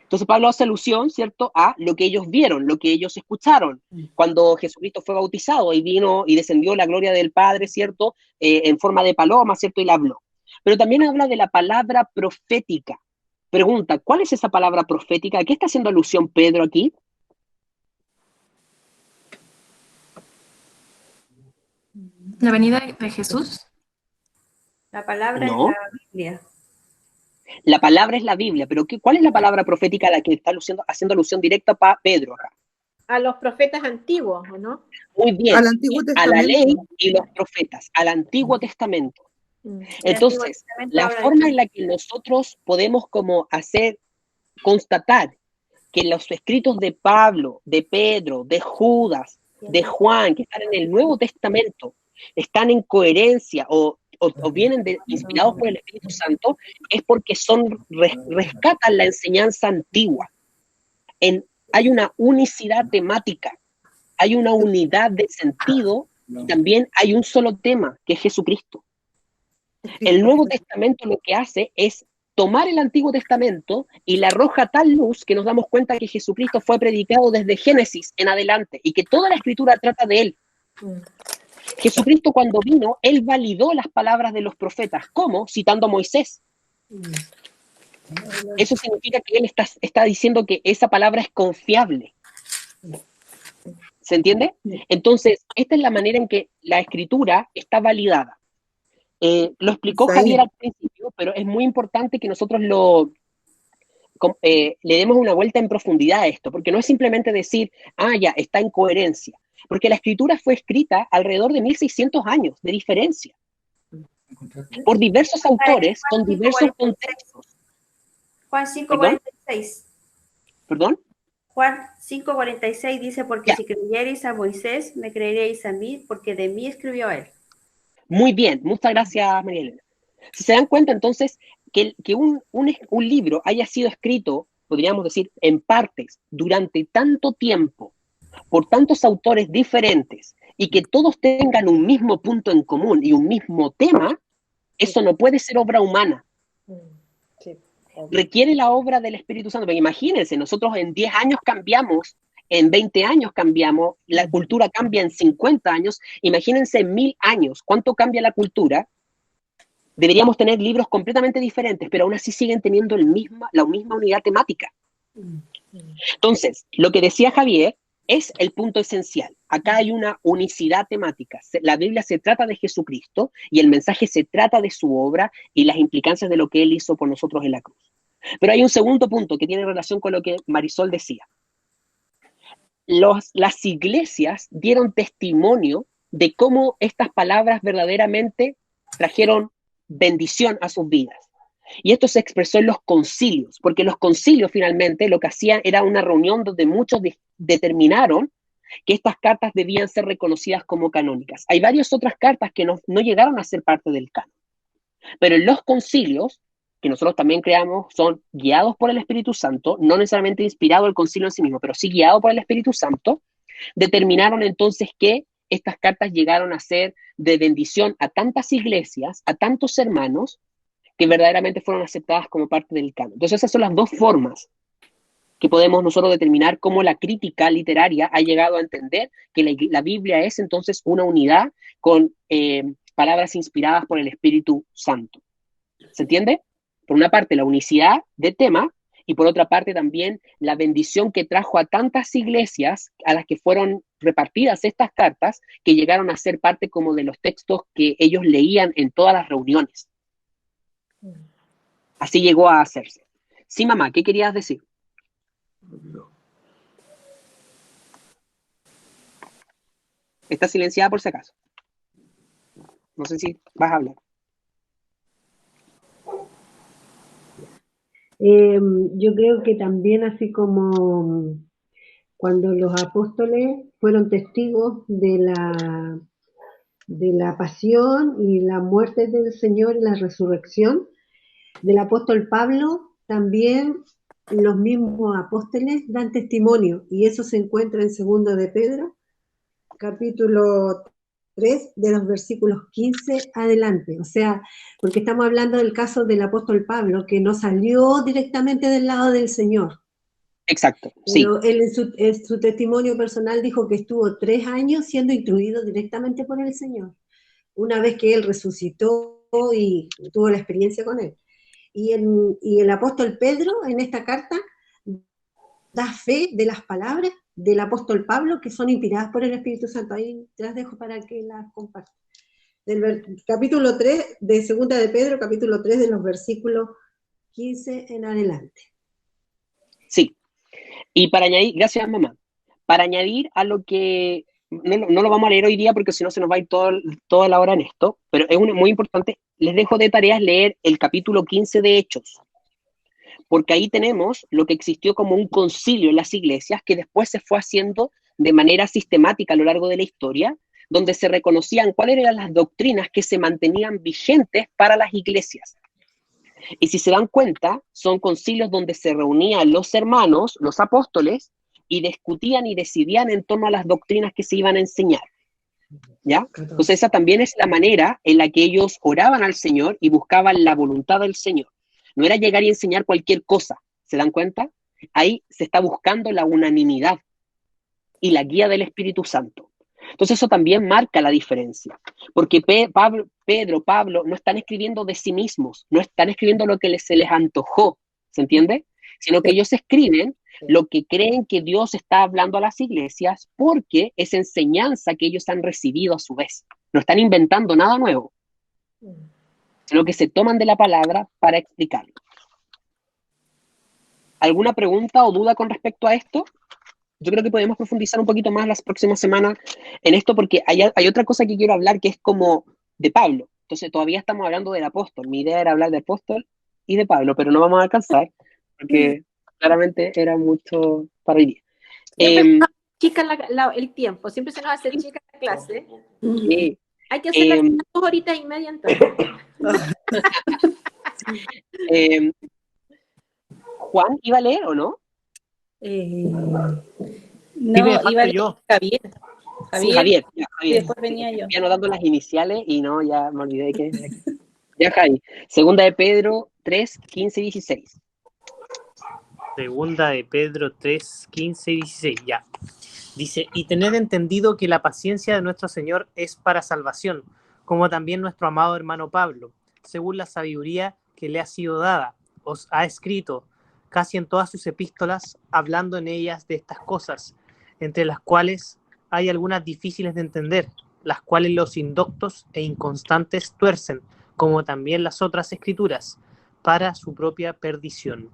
Entonces Pablo hace alusión, ¿cierto?, a lo que ellos vieron, lo que ellos escucharon. Cuando Jesucristo fue bautizado y vino y descendió la gloria del Padre, ¿cierto?, en forma de paloma, ¿cierto?, y le habló. Pero también habla de la palabra profética. Pregunta, ¿cuál es esa palabra profética? ¿A qué está haciendo alusión Pedro aquí? ¿La venida de Jesús? La palabra No. es la Biblia. La palabra es la Biblia, pero ¿cuál es la palabra profética a la que está haciendo alusión directa para Pedro acá? A los profetas antiguos, ¿o no? Muy bien, Al Antiguo a la ley Testamento. y los profetas, al Antiguo Testamento. El Entonces, Antiguo Testamento la habla de forma en la que nosotros podemos como constatar que los escritos de Pablo, de Pedro, de Judas, de Juan, que están en el Nuevo Testamento, están en coherencia o vienen inspirados por el Espíritu Santo, es porque rescatan la enseñanza antigua. Hay una unicidad temática, hay una unidad de sentido, y también hay un solo tema, que es Jesucristo. El Nuevo Testamento lo que hace es tomar el Antiguo Testamento y le arroja tal luz que nos damos cuenta que Jesucristo fue predicado desde Génesis en adelante y que toda la Escritura trata de él. Jesucristo, cuando vino, él validó las palabras de los profetas. ¿Cómo? Citando a Moisés. Eso significa que él está diciendo que esa palabra es confiable. ¿Se entiende? Entonces, esta es la manera en que la Escritura está validada. Lo explicó Javier al principio, pero es muy importante que nosotros le demos una vuelta en profundidad a esto, porque no es simplemente decir, ya, está en coherencia, porque la Escritura fue escrita alrededor de 1600 años de diferencia, por diversos autores, con diversos contextos. Juan 5:46. ¿Perdón? Juan 5:46 dice, porque si creyereis a Moisés, me creeréis a mí, porque de mí escribió él. Muy bien, muchas gracias, María Elena. Si se dan cuenta, entonces, que un libro haya sido escrito, podríamos decir, en partes, durante tanto tiempo, por tantos autores diferentes, y que todos tengan un mismo punto en común y un mismo tema, eso no puede ser obra humana. Requiere la obra del Espíritu Santo. Porque imagínense, nosotros en 10 años cambiamos, en 20 años cambiamos, la cultura cambia en 50 años, imagínense en 1000 años, ¿cuánto cambia la cultura? Deberíamos tener libros completamente diferentes, pero aún así siguen teniendo la misma unidad temática. Entonces, lo que decía Javier es el punto esencial. Acá hay una unicidad temática. La Biblia se trata de Jesucristo y el mensaje se trata de su obra y las implicancias de lo que Él hizo por nosotros en la cruz. Pero hay un segundo punto que tiene relación con lo que Marisol decía. Las iglesias dieron testimonio de cómo estas palabras verdaderamente trajeron bendición a sus vidas. Y esto se expresó en los concilios, porque los concilios finalmente lo que hacían era una reunión donde muchos determinaron que estas cartas debían ser reconocidas como canónicas. Hay varias otras cartas que no llegaron a ser parte del canon. Pero en los concilios, que nosotros también creamos, son guiados por el Espíritu Santo, no necesariamente inspirado el concilio en sí mismo, pero sí guiado por el Espíritu Santo, determinaron entonces que estas cartas llegaron a ser de bendición a tantas iglesias, a tantos hermanos, que verdaderamente fueron aceptadas como parte del canon. Entonces esas son las dos formas que podemos nosotros determinar cómo la crítica literaria ha llegado a entender que la Biblia es entonces una unidad con palabras inspiradas por el Espíritu Santo. ¿Se entiende? Por una parte, la unicidad de tema, y por otra parte también la bendición que trajo a tantas iglesias a las que fueron repartidas estas cartas, que llegaron a ser parte como de los textos que ellos leían en todas las reuniones. Así llegó a hacerse. Sí, mamá, ¿qué querías decir? Está silenciada por si acaso. No sé si vas a hablar. Yo creo que también, así como cuando los apóstoles fueron testigos de la pasión y la muerte del Señor y la resurrección del apóstol Pablo, también los mismos apóstoles dan testimonio, y eso se encuentra en 2 de Pedro, capítulo 3, de los versículos 15 adelante. O sea, porque estamos hablando del caso del apóstol Pablo, que no salió directamente del lado del Señor. Exacto, sí. Pero él en su testimonio personal dijo que estuvo 3 años siendo instruido directamente por el Señor, una vez que él resucitó y tuvo la experiencia con él. Y el apóstol Pedro en esta carta da fe de las palabras del apóstol Pablo, que son inspiradas por el Espíritu Santo. Ahí te las dejo para que las compartas. Del capítulo 3 de 2 de Pedro, capítulo 3, de los versículos 15 en adelante. Sí. Y para añadir, gracias mamá, para añadir a lo que, no lo vamos a leer hoy día porque si no se nos va a ir toda la hora en esto, pero es muy importante, les dejo de tareas leer el capítulo 15 de Hechos, porque ahí tenemos lo que existió como un concilio en las iglesias que después se fue haciendo de manera sistemática a lo largo de la historia, donde se reconocían cuáles eran las doctrinas que se mantenían vigentes para las iglesias. Y si se dan cuenta, son concilios donde se reunían los hermanos, los apóstoles, y discutían y decidían en torno a las doctrinas que se iban a enseñar. ¿Ya? Entonces esa también es la manera en la que ellos oraban al Señor y buscaban la voluntad del Señor. No era llegar y enseñar cualquier cosa, ¿se dan cuenta? Ahí se está buscando la unanimidad y la guía del Espíritu Santo. Entonces eso también marca la diferencia, porque Pedro, Pablo no están escribiendo de sí mismos, no están escribiendo lo que se les antojó, ¿se entiende? Sino que ellos escriben lo que creen que Dios está hablando a las iglesias porque es enseñanza que ellos han recibido a su vez. No están inventando nada nuevo, sino que se toman de la palabra para explicarlo. ¿Alguna pregunta o duda con respecto a esto? Yo creo que podemos profundizar un poquito más las próximas semanas en esto, porque hay otra cosa que quiero hablar que es como de Pablo. Entonces todavía estamos hablando del apóstol. Mi idea era hablar del apóstol y de Pablo, pero no vamos a alcanzar, porque claramente era mucho para hoy día. Chica el tiempo, siempre se nos hace chica la clase. Sí. Hay que hacerla 2 horitas y media entonces. ¿Juan iba a leer o no? No, iba a leer yo. Javier. Sí, Javier. Y después venía yo. Ya anotando las iniciales y no, ya me olvidé que... Ya, Javi. 2 de Pedro 3, 15 y 16. 2 de Pedro 3, 15 y 16, ya. Dice, y tened entendido que la paciencia de nuestro Señor es para salvación, como también nuestro amado hermano Pablo, según la sabiduría que le ha sido dada, os ha escrito casi en todas sus epístolas, hablando en ellas de estas cosas, entre las cuales hay algunas difíciles de entender, las cuales los indoctos e inconstantes tuercen, como también las otras escrituras, para su propia perdición.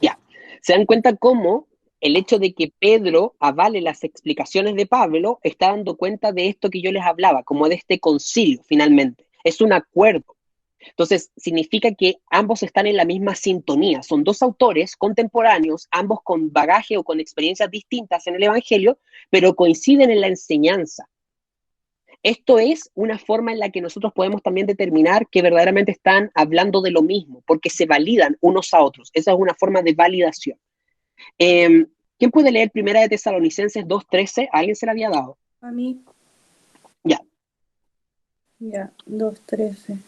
Ya, se dan cuenta cómo el hecho de que Pedro avale las explicaciones de Pablo está dando cuenta de esto que yo les hablaba, como de este concilio, finalmente. Es un acuerdo. Entonces, significa que ambos están en la misma sintonía. Son dos autores contemporáneos, ambos con bagaje o con experiencias distintas en el Evangelio, pero coinciden en la enseñanza. Esto es una forma en la que nosotros podemos también determinar que verdaderamente están hablando de lo mismo, porque se validan unos a otros. Esa es una forma de validación. ¿Quién puede leer Primera de Tesalonicenses 2:13? ¿A alguien se la había dado? A mí. Ya. Ya, 2:13.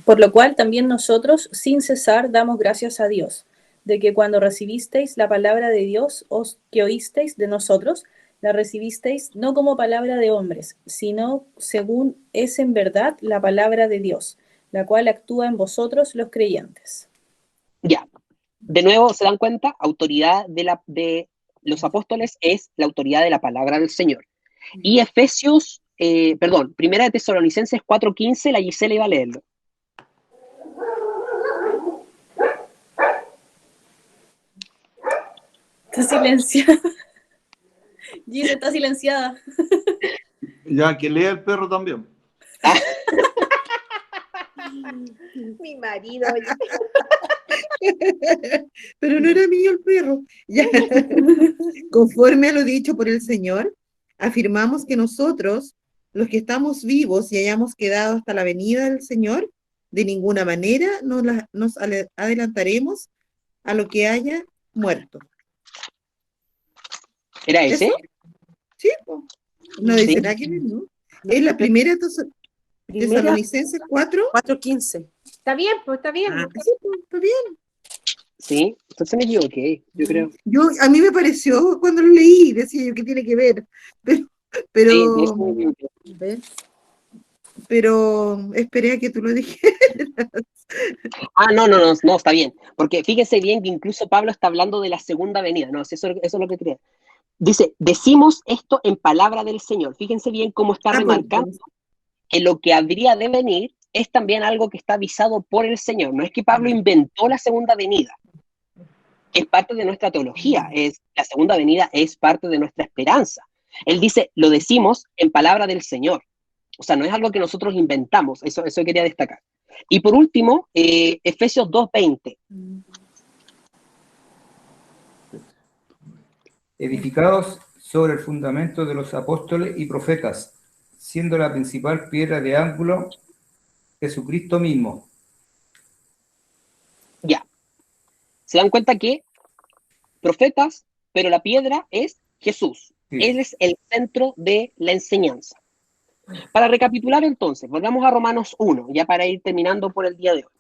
Por lo cual también nosotros, sin cesar, damos gracias a Dios, de que cuando recibisteis la palabra de Dios que oísteis de nosotros, la recibisteis no como palabra de hombres, sino según es en verdad la palabra de Dios, la cual actúa en vosotros los creyentes. Ya. De nuevo, ¿se dan cuenta? Autoridad de los apóstoles es la autoridad de la palabra del Señor. Y Primera de Tesalonicenses 4:15, la Gisela iba a leerlo. Está silenciada. Gisela está silenciada. Ya, que lea el perro también. Mi marido. Pero no era mío el perro. Ya. Conforme a lo dicho por el Señor, afirmamos que nosotros, los que estamos vivos y hayamos quedado hasta la venida del Señor, de ninguna manera nos adelantaremos a lo que haya muerto. ¿Era ese? ¿Eso? Sí, po. No dice nada que ver, ¿no? Es la primera Tesalonicenses 4:15. Está bien, pues está bien. Sí, pues, está bien. Sí, entonces me equivoqué, yo creo. A mí me pareció cuando lo leí, decía yo, ¿qué tiene que ver? Pero esperé a que tú lo dijeras. No, está bien. Porque fíjense bien que incluso Pablo está hablando de la segunda venida. No, eso es lo que creo. Dice, decimos esto en palabra del Señor. Fíjense bien cómo está remarcando que lo que habría de venir es también algo que está avisado por el Señor. No es que Pablo inventó la segunda venida. Es parte de nuestra teología. La segunda venida es parte de nuestra esperanza. Él dice, lo decimos en palabra del Señor. O sea, no es algo que nosotros inventamos. Eso quería destacar. Y por último, Efesios 2:20. Edificados sobre el fundamento de los apóstoles y profetas, siendo la principal piedra de ángulo Jesucristo mismo. Ya. ¿Se dan cuenta que profetas, pero la piedra es Jesús? Sí. Él es el centro de la enseñanza. Para recapitular entonces, volvamos a Romanos 1, ya para ir terminando por el día de hoy.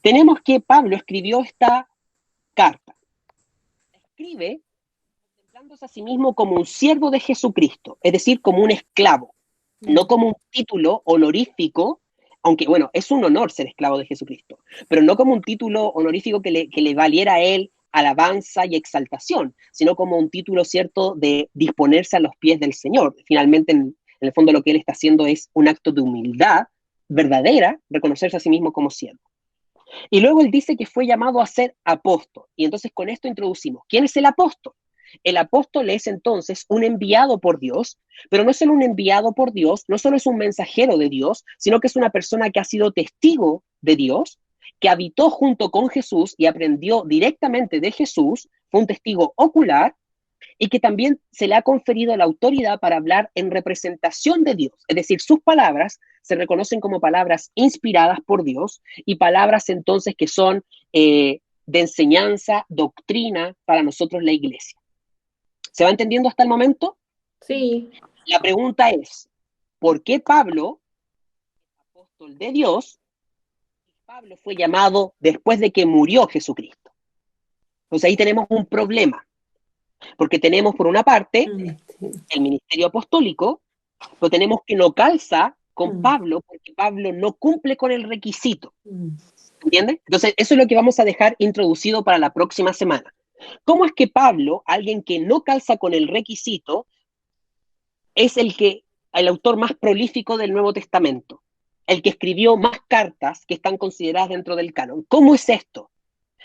Tenemos que Pablo escribió esta carta. Escribe contemplándose a sí mismo como un siervo de Jesucristo, es decir, como un esclavo, no como un título honorífico, aunque bueno, es un honor ser esclavo de Jesucristo, pero no como un título honorífico que le valiera a él alabanza y exaltación, sino como un título cierto de disponerse a los pies del Señor. Finalmente, en el fondo lo que él está haciendo es un acto de humildad verdadera, reconocerse a sí mismo como siervo. Y luego él dice que fue llamado a ser apóstol. Y entonces con esto introducimos, ¿quién es el apóstol? El apóstol es entonces un enviado por Dios, pero no solo un enviado por Dios, no solo es un mensajero de Dios, sino que es una persona que ha sido testigo de Dios, que habitó junto con Jesús y aprendió directamente de Jesús, fue un testigo ocular, y que también se le ha conferido la autoridad para hablar en representación de Dios. Es decir, sus palabras se reconocen como palabras inspiradas por Dios y palabras entonces que son de enseñanza, doctrina para nosotros la iglesia. ¿Se va entendiendo hasta el momento? Sí. La pregunta es, ¿por qué Pablo, apóstol de Dios, Pablo fue llamado después de que murió Jesucristo? Entonces ahí tenemos un problema. Porque tenemos, por una parte, el ministerio apostólico, pero tenemos que no calza con Pablo, porque Pablo no cumple con el requisito. ¿Entiendes? Entonces, eso es lo que vamos a dejar introducido para la próxima semana. ¿Cómo es que Pablo, alguien que no calza con el requisito, es el autor más prolífico del Nuevo Testamento? El que escribió más cartas que están consideradas dentro del canon. ¿Cómo es esto?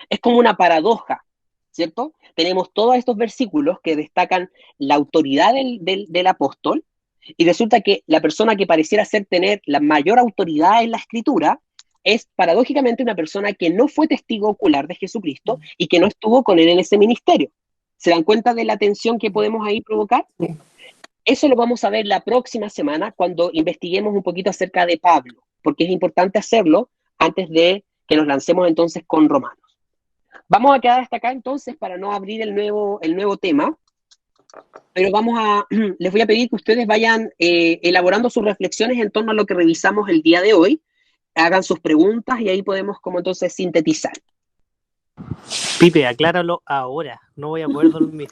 Es como una paradoja, ¿cierto? Tenemos todos estos versículos que destacan la autoridad del apóstol Y resulta que la persona que pareciera tener la mayor autoridad en la escritura es paradójicamente una persona que no fue testigo ocular de Jesucristo y que no estuvo con él en ese ministerio. ¿Se dan cuenta de la tensión que podemos ahí provocar? Eso lo vamos a ver la próxima semana cuando investiguemos un poquito acerca de Pablo, porque es importante hacerlo antes de que nos lancemos entonces con Romanos. Vamos a quedar hasta acá entonces para no abrir el nuevo tema, pero les voy a pedir que ustedes vayan elaborando sus reflexiones en torno a lo que revisamos el día de hoy, hagan sus preguntas y ahí podemos como entonces sintetizar. Pipe, acláralo ahora, no voy a poder dormir.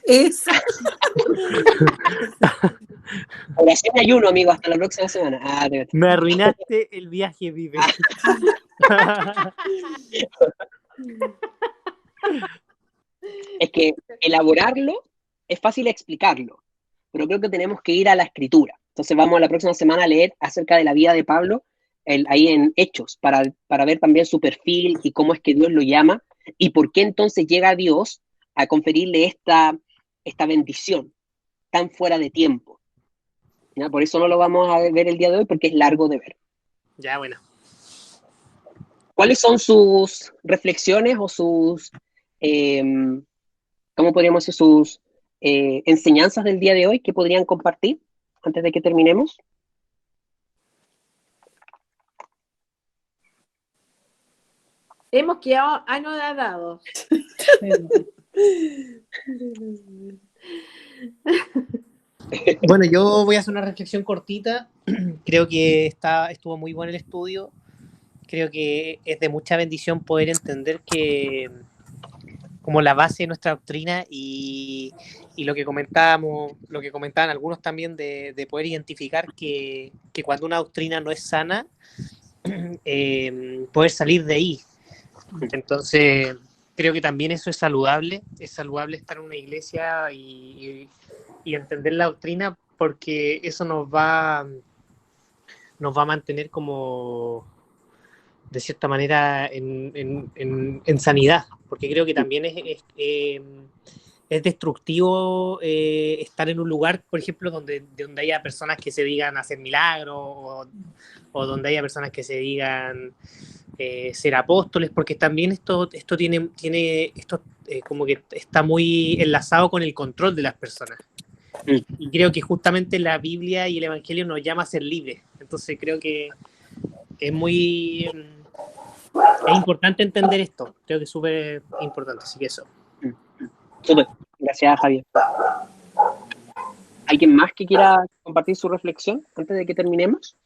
Oración y ayuno, amigo, hasta la próxima semana. Me arruinaste el viaje, Pipe. Es que elaborarlo es fácil explicarlo, pero creo que tenemos que ir a la escritura. Entonces vamos a la próxima semana a leer acerca de la vida de Pablo, ahí en Hechos, para ver también su perfil y cómo es que Dios lo llama y por qué entonces llega Dios a conferirle esta bendición tan fuera de tiempo. ¿Ya? Por eso no lo vamos a ver el día de hoy, porque es largo de ver. Ya, bueno. ¿Cuáles son sus reflexiones o sus, cómo podríamos decir, sus enseñanzas del día de hoy que podrían compartir antes de que terminemos? Hemos quedado anonadados. Bueno, yo voy a hacer una reflexión cortita. Creo que estuvo muy bueno el estudio. Creo que es de mucha bendición poder entender que como la base de nuestra doctrina y lo que comentaban algunos también de poder identificar que cuando una doctrina no es sana, poder salir de ahí. Entonces, creo que también eso es saludable estar en una iglesia y entender la doctrina, porque eso nos va a mantener como, de cierta manera, en sanidad, porque creo que también es destructivo estar en un lugar, por ejemplo, donde haya personas que se digan hacer milagros o donde haya personas que se digan ser apóstoles, porque también esto tiene esto como que está muy enlazado con el control de las personas. Y creo que justamente la Biblia y el Evangelio nos llama a ser libres. Entonces creo que es importante entender esto. Creo que es súper importante. Así que eso. Súper. Gracias, Javier. ¿Alguien más que quiera compartir su reflexión antes de que terminemos?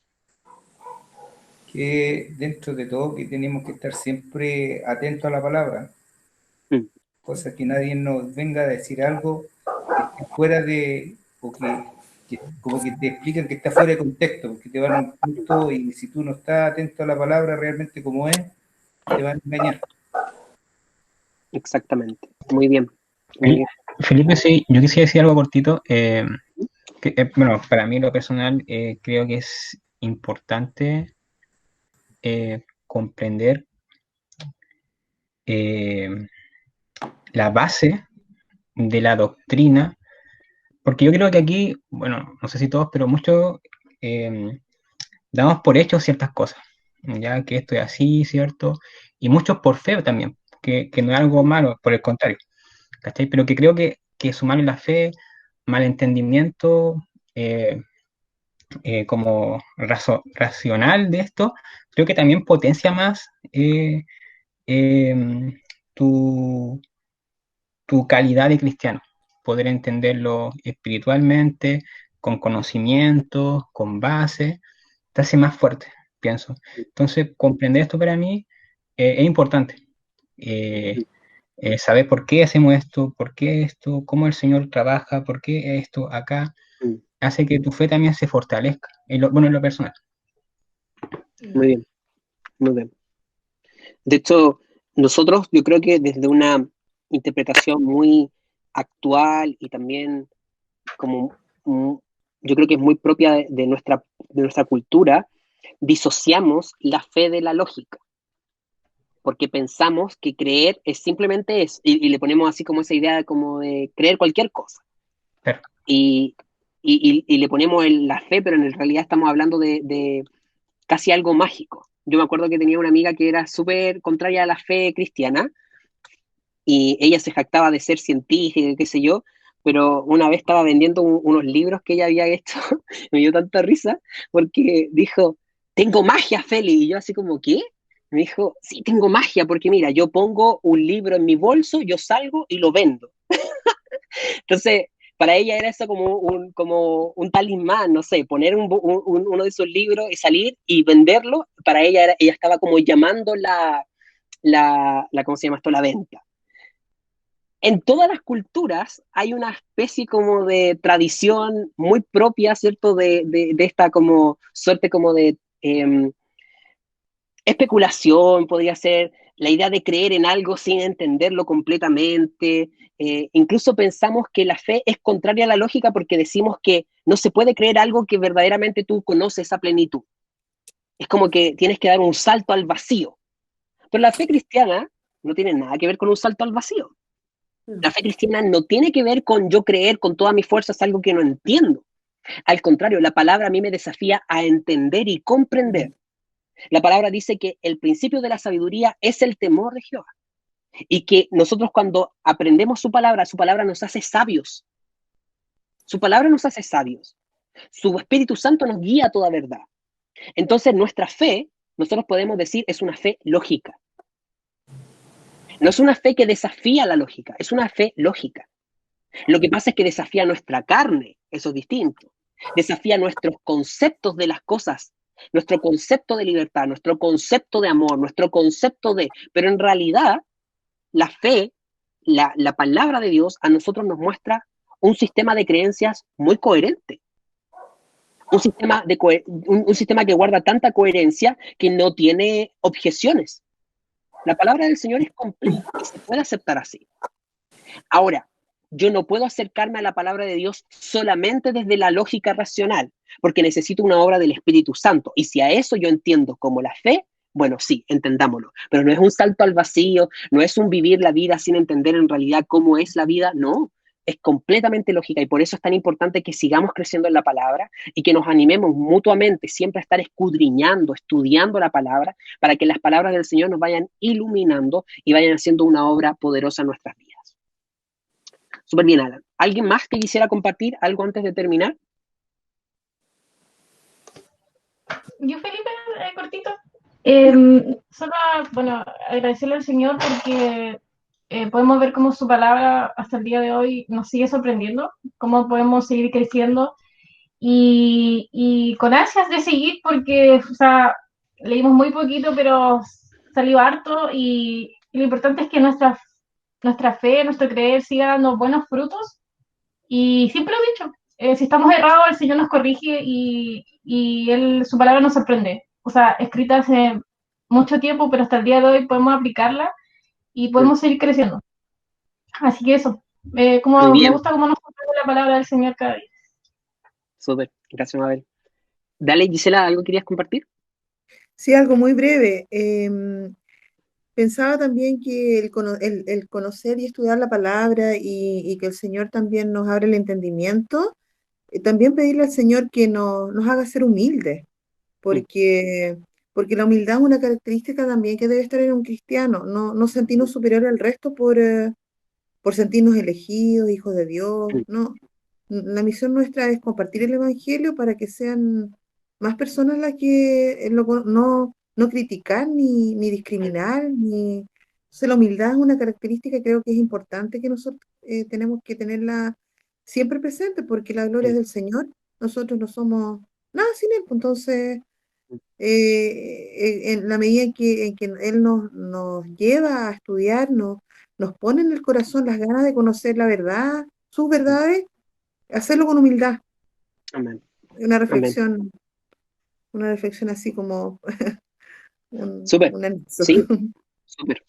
Que dentro de todo que tenemos que estar siempre atentos a la palabra, cosa que nadie nos venga a decir algo que esté fuera de, o que como que te explican que está fuera de contexto, porque te van a un punto y si tú no estás atento a la palabra realmente como es, te van a engañar. Exactamente, muy bien. Felipe, sí, yo quisiera decir algo cortito. Bueno, para mí lo personal creo que es importante comprender la base de la doctrina, porque yo creo que aquí, bueno, no sé si todos, pero muchos damos por hecho ciertas cosas, ya que esto es así, ¿cierto? Y muchos por fe también, que no es algo malo, por el contrario, ¿cachai? Pero que creo que sumar en la fe, malentendimiento, como racional de esto, creo que también potencia más tu calidad de cristiano, poder entenderlo espiritualmente, con conocimiento, con base, te hace más fuerte, pienso. Entonces, comprender esto para mí es importante. Saber por qué hacemos esto, por qué esto, cómo el Señor trabaja, por qué esto acá, hace que tu fe también se fortalezca, en lo personal. Muy bien, muy bien. De hecho, nosotros, yo creo que desde una interpretación muy actual y también como yo creo que es muy propia de nuestra cultura, disociamos la fe de la lógica, porque pensamos que creer es simplemente eso, y le ponemos así como esa idea como de creer cualquier cosa. Y y le ponemos la fe, pero en realidad estamos hablando de casi algo mágico. Yo me acuerdo que tenía una amiga que era súper contraria a la fe cristiana, y ella se jactaba de ser científica, qué sé yo, pero una vez estaba vendiendo unos libros que ella había hecho, me dio tanta risa, porque dijo, tengo magia, Feli, y yo así como, ¿qué? Me dijo, sí, tengo magia, porque mira, yo pongo un libro en mi bolso, yo salgo y lo vendo. Entonces, para ella era eso como un talismán, no sé, poner uno de esos libros y salir y venderlo, para ella ella estaba como llamando ¿cómo se llama esto? La venta. En todas las culturas hay una especie como de tradición muy propia, ¿cierto? De esta como suerte como de especulación, podría ser la idea de creer en algo sin entenderlo completamente. Incluso pensamos que la fe es contraria a la lógica porque decimos que no se puede creer algo que verdaderamente tú conoces a plenitud. Es como que tienes que dar un salto al vacío. Pero la fe cristiana no tiene nada que ver con un salto al vacío. La fe cristiana no tiene que ver con yo creer con todas mis fuerzas algo que no entiendo. Al contrario, la palabra a mí me desafía a entender y comprender. La palabra dice que el principio de la sabiduría es el temor de Jehová. Y que nosotros cuando aprendemos su palabra nos hace sabios. Su palabra nos hace sabios. Su Espíritu Santo nos guía a toda verdad. Entonces nuestra fe, nosotros podemos decir, es una fe lógica. No es una fe que desafía la lógica, es una fe lógica. Lo que pasa es que desafía nuestra carne, eso es distinto. Desafía nuestros conceptos de las cosas, nuestro concepto de libertad, nuestro concepto de amor, nuestro concepto de... Pero en realidad, la fe, la palabra de Dios a nosotros nos muestra un sistema de creencias muy coherente. Un sistema que guarda tanta coherencia que no tiene objeciones. La palabra del Señor es completa y se puede aceptar así. Ahora, yo no puedo acercarme a la palabra de Dios solamente desde la lógica racional, porque necesito una obra del Espíritu Santo. Y si a eso yo entiendo como la fe, bueno, sí, entendámoslo. Pero no es un salto al vacío, no es un vivir la vida sin entender en realidad cómo es la vida, no. Es completamente lógica y por eso es tan importante que sigamos creciendo en la palabra y que nos animemos mutuamente siempre a estar escudriñando, estudiando la palabra para que las palabras del Señor nos vayan iluminando y vayan haciendo una obra poderosa en nuestras vidas. Súper bien, Alan. ¿Alguien más que quisiera compartir algo antes de terminar? Yo, Felipe, cortito. Solo, bueno, agradecerle al Señor porque podemos ver cómo su palabra hasta el día de hoy nos sigue sorprendiendo, cómo podemos seguir creciendo y con ansias de seguir porque, o sea, leímos muy poquito, pero salió harto y lo importante es que nuestra fe, nuestro creer siga dando buenos frutos y siempre lo he dicho, si estamos errados, el Señor nos corrige y su palabra nos sorprende. O sea, escrita hace mucho tiempo, pero hasta el día de hoy podemos aplicarla y podemos seguir creciendo. Así que eso, me gusta cómo nos sorprende la palabra del Señor cada día. Súper, gracias, Mabel. Dale, Gisela, ¿algo querías compartir? Sí, algo muy breve. Pensaba también que el conocer y estudiar la palabra y que el Señor también nos abre el entendimiento, también pedirle al Señor que nos haga ser humildes, porque la humildad es una característica también que debe estar en un cristiano, no sentirnos superior al resto por sentirnos elegidos, hijos de Dios, no. La misión nuestra es compartir el Evangelio para que sean más personas las que no criticar ni discriminar, Entonces la humildad es una característica que creo que es importante que nosotros tenemos que tenerla siempre presente, porque la gloria es del Señor, nosotros no somos nada sin Él, pues. Entonces, en la medida en que Él nos lleva a estudiar, nos pone en el corazón las ganas de conocer la verdad, sus verdades, hacerlo con humildad. Amén. Una reflexión así como Súper, sí, súper.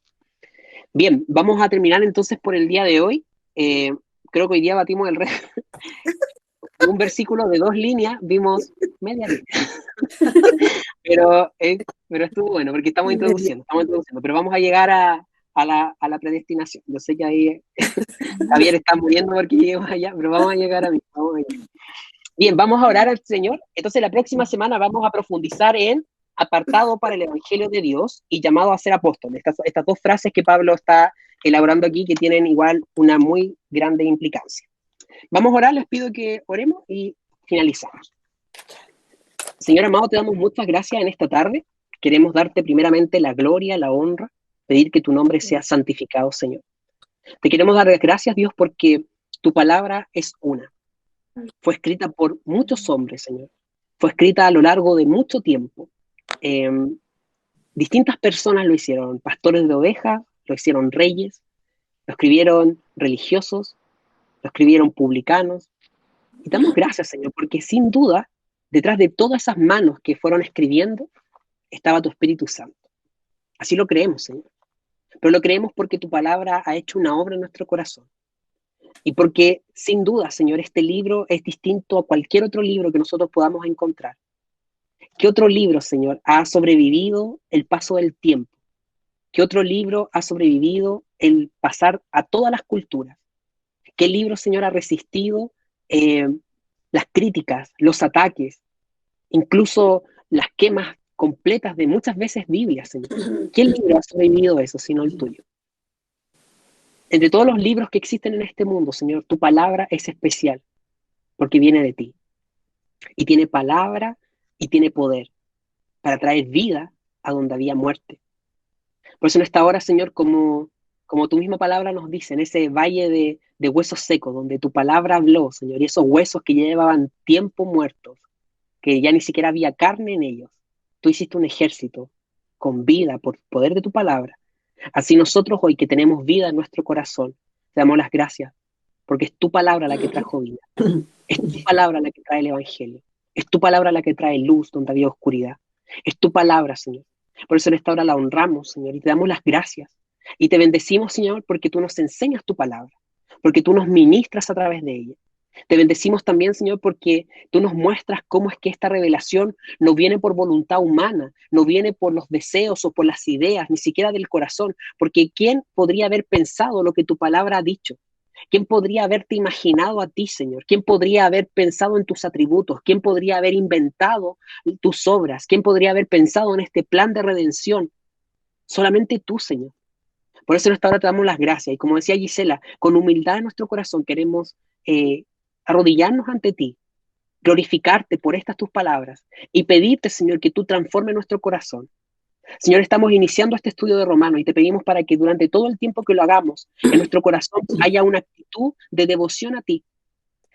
Bien, vamos a terminar entonces por el día de hoy. Creo que hoy día batimos el récord. Un versículo de 2 líneas, vimos media línea. pero estuvo bueno, porque estamos introduciendo, pero vamos a llegar a la predestinación. Yo sé que ahí Javier está muriendo porque llegamos allá, pero vamos a llegar a mí. Bien, vamos a orar al Señor. Entonces la próxima semana vamos a profundizar en apartado para el Evangelio de Dios y llamado a ser apóstol. Estas dos frases que Pablo está elaborando aquí que tienen igual una muy grande implicancia. Vamos a orar, les pido que oremos y finalizamos. Señor amado, te damos muchas gracias en esta tarde. Queremos darte primeramente la gloria, la honra, pedir que tu nombre sea santificado, Señor. Te queremos dar gracias, Dios, porque tu palabra es una. Fue escrita por muchos hombres, Señor. Fue escrita a lo largo de mucho tiempo. Distintas personas lo hicieron. Pastores de ovejas, lo hicieron reyes, lo escribieron religiosos, lo escribieron publicanos. Y damos gracias, Señor, porque sin duda, detrás de todas esas manos que fueron escribiendo, estaba tu Espíritu Santo. Así lo creemos, Señor. Pero lo creemos porque tu palabra ha hecho una obra en nuestro corazón. Y porque, sin duda, Señor, este libro es distinto a cualquier otro libro que nosotros podamos encontrar. ¿Qué otro libro, Señor, ha sobrevivido el paso del tiempo? ¿Qué otro libro ha sobrevivido el pasar a todas las culturas? ¿Qué libro, Señor, ha resistido las críticas, los ataques, incluso las quemas completas de muchas veces Biblias, Señor? ¿Qué libro ha sobrevivido eso, sino el tuyo? Entre todos los libros que existen en este mundo, Señor, tu palabra es especial, porque viene de ti. Y tiene palabra y tiene poder para traer vida a donde había muerte. Por eso en esta hora, Señor, como tu misma palabra nos dice, en ese valle de huesos secos, donde tu palabra habló, Señor, y esos huesos que ya llevaban tiempo muertos, que ya ni siquiera había carne en ellos, tú hiciste un ejército con vida por poder de tu palabra. Así nosotros hoy que tenemos vida en nuestro corazón, te damos las gracias, porque es tu palabra la que trajo vida. Es tu palabra la que trae el Evangelio. Es tu palabra la que trae luz donde había oscuridad. Es tu palabra, Señor. Por eso en esta hora la honramos, Señor, y te damos las gracias. Y te bendecimos, Señor, porque tú nos enseñas tu palabra, porque tú nos ministras a través de ella. Te bendecimos también, Señor, porque tú nos muestras cómo es que esta revelación no viene por voluntad humana, no viene por los deseos o por las ideas, ni siquiera del corazón, porque ¿quién podría haber pensado lo que tu palabra ha dicho? ¿Quién podría haberte imaginado a ti, Señor? ¿Quién podría haber pensado en tus atributos? ¿Quién podría haber inventado tus obras? ¿Quién podría haber pensado en este plan de redención? Solamente tú, Señor. Por eso en esta hora te damos las gracias. Y como decía Gisela, con humildad en nuestro corazón queremos arrodillarnos ante ti, glorificarte por estas tus palabras y pedirte, Señor, que tú transformes nuestro corazón. Señor, estamos iniciando este estudio de Romanos y te pedimos para que durante todo el tiempo que lo hagamos, en nuestro corazón haya una actitud de devoción a ti,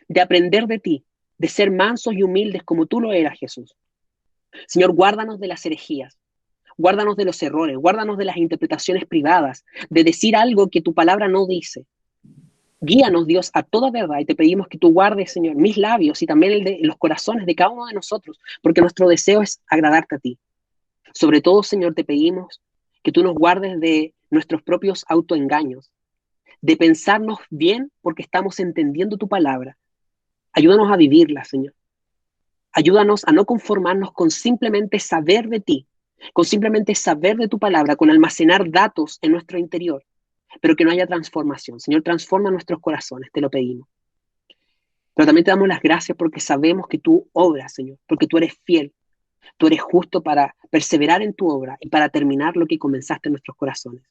de aprender de ti, de ser mansos y humildes como tú lo eras, Jesús. Señor, guárdanos de las herejías, guárdanos de los errores, guárdanos de las interpretaciones privadas, de decir algo que tu palabra no dice. Guíanos, Dios, a toda verdad y te pedimos que tú guardes, Señor, mis labios y también el de los corazones de cada uno de nosotros, porque nuestro deseo es agradarte a ti. Sobre todo, Señor, te pedimos que tú nos guardes de nuestros propios autoengaños, de pensarnos bien porque estamos entendiendo tu palabra. Ayúdanos a vivirla, Señor. Ayúdanos a no conformarnos con simplemente saber de ti, con simplemente saber de tu palabra, con almacenar datos en nuestro interior, pero que no haya transformación. Señor, transforma nuestros corazones, te lo pedimos. Pero también te damos las gracias porque sabemos que tú obras, Señor, porque tú eres fiel. Tú eres justo para perseverar en tu obra y para terminar lo que comenzaste en nuestros corazones.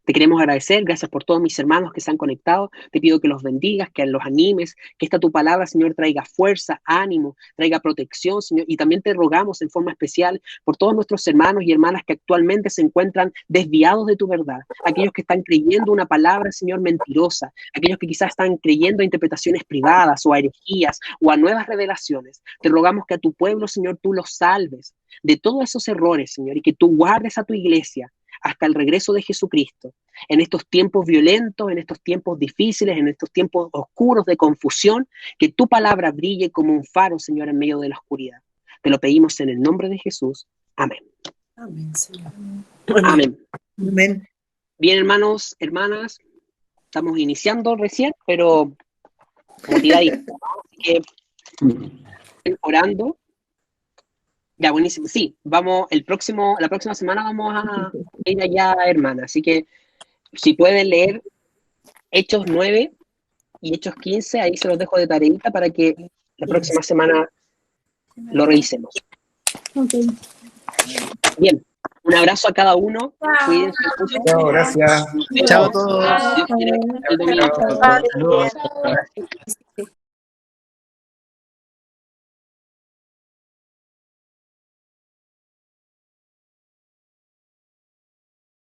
Te queremos agradecer, gracias por todos mis hermanos que se han conectado. Te pido que los bendigas, que los animes, que esta tu palabra, Señor, traiga fuerza, ánimo, traiga protección, Señor. Y también te rogamos en forma especial por todos nuestros hermanos y hermanas que actualmente se encuentran desviados de tu verdad. Aquellos que están creyendo una palabra, Señor, mentirosa. Aquellos que quizás están creyendo a interpretaciones privadas o a herejías o a nuevas revelaciones. Te rogamos que a tu pueblo, Señor, tú los salves de todos esos errores, Señor, y que tú guardes a tu iglesia hasta el regreso de Jesucristo, en estos tiempos violentos, en estos tiempos difíciles, en estos tiempos oscuros de confusión, que tu palabra brille como un faro, Señor, en medio de la oscuridad. Te lo pedimos en el nombre de Jesús. Amén. Amén, Señor. Amén. Amén. Bien, hermanos, hermanas, estamos iniciando recién, pero motivadito, ¿no? Así que orando. Ya, buenísimo. Sí, vamos, la próxima semana vamos a ir allá, hermana. Así que si pueden leer Hechos 9 y Hechos 15, ahí se los dejo de tareita para que la próxima semana lo revisemos. Okay. Bien, un abrazo a cada uno. Cuídense mucho. Chao, gracias. Chao a todos. Dios quiere, el domingo. Chao. Saludos.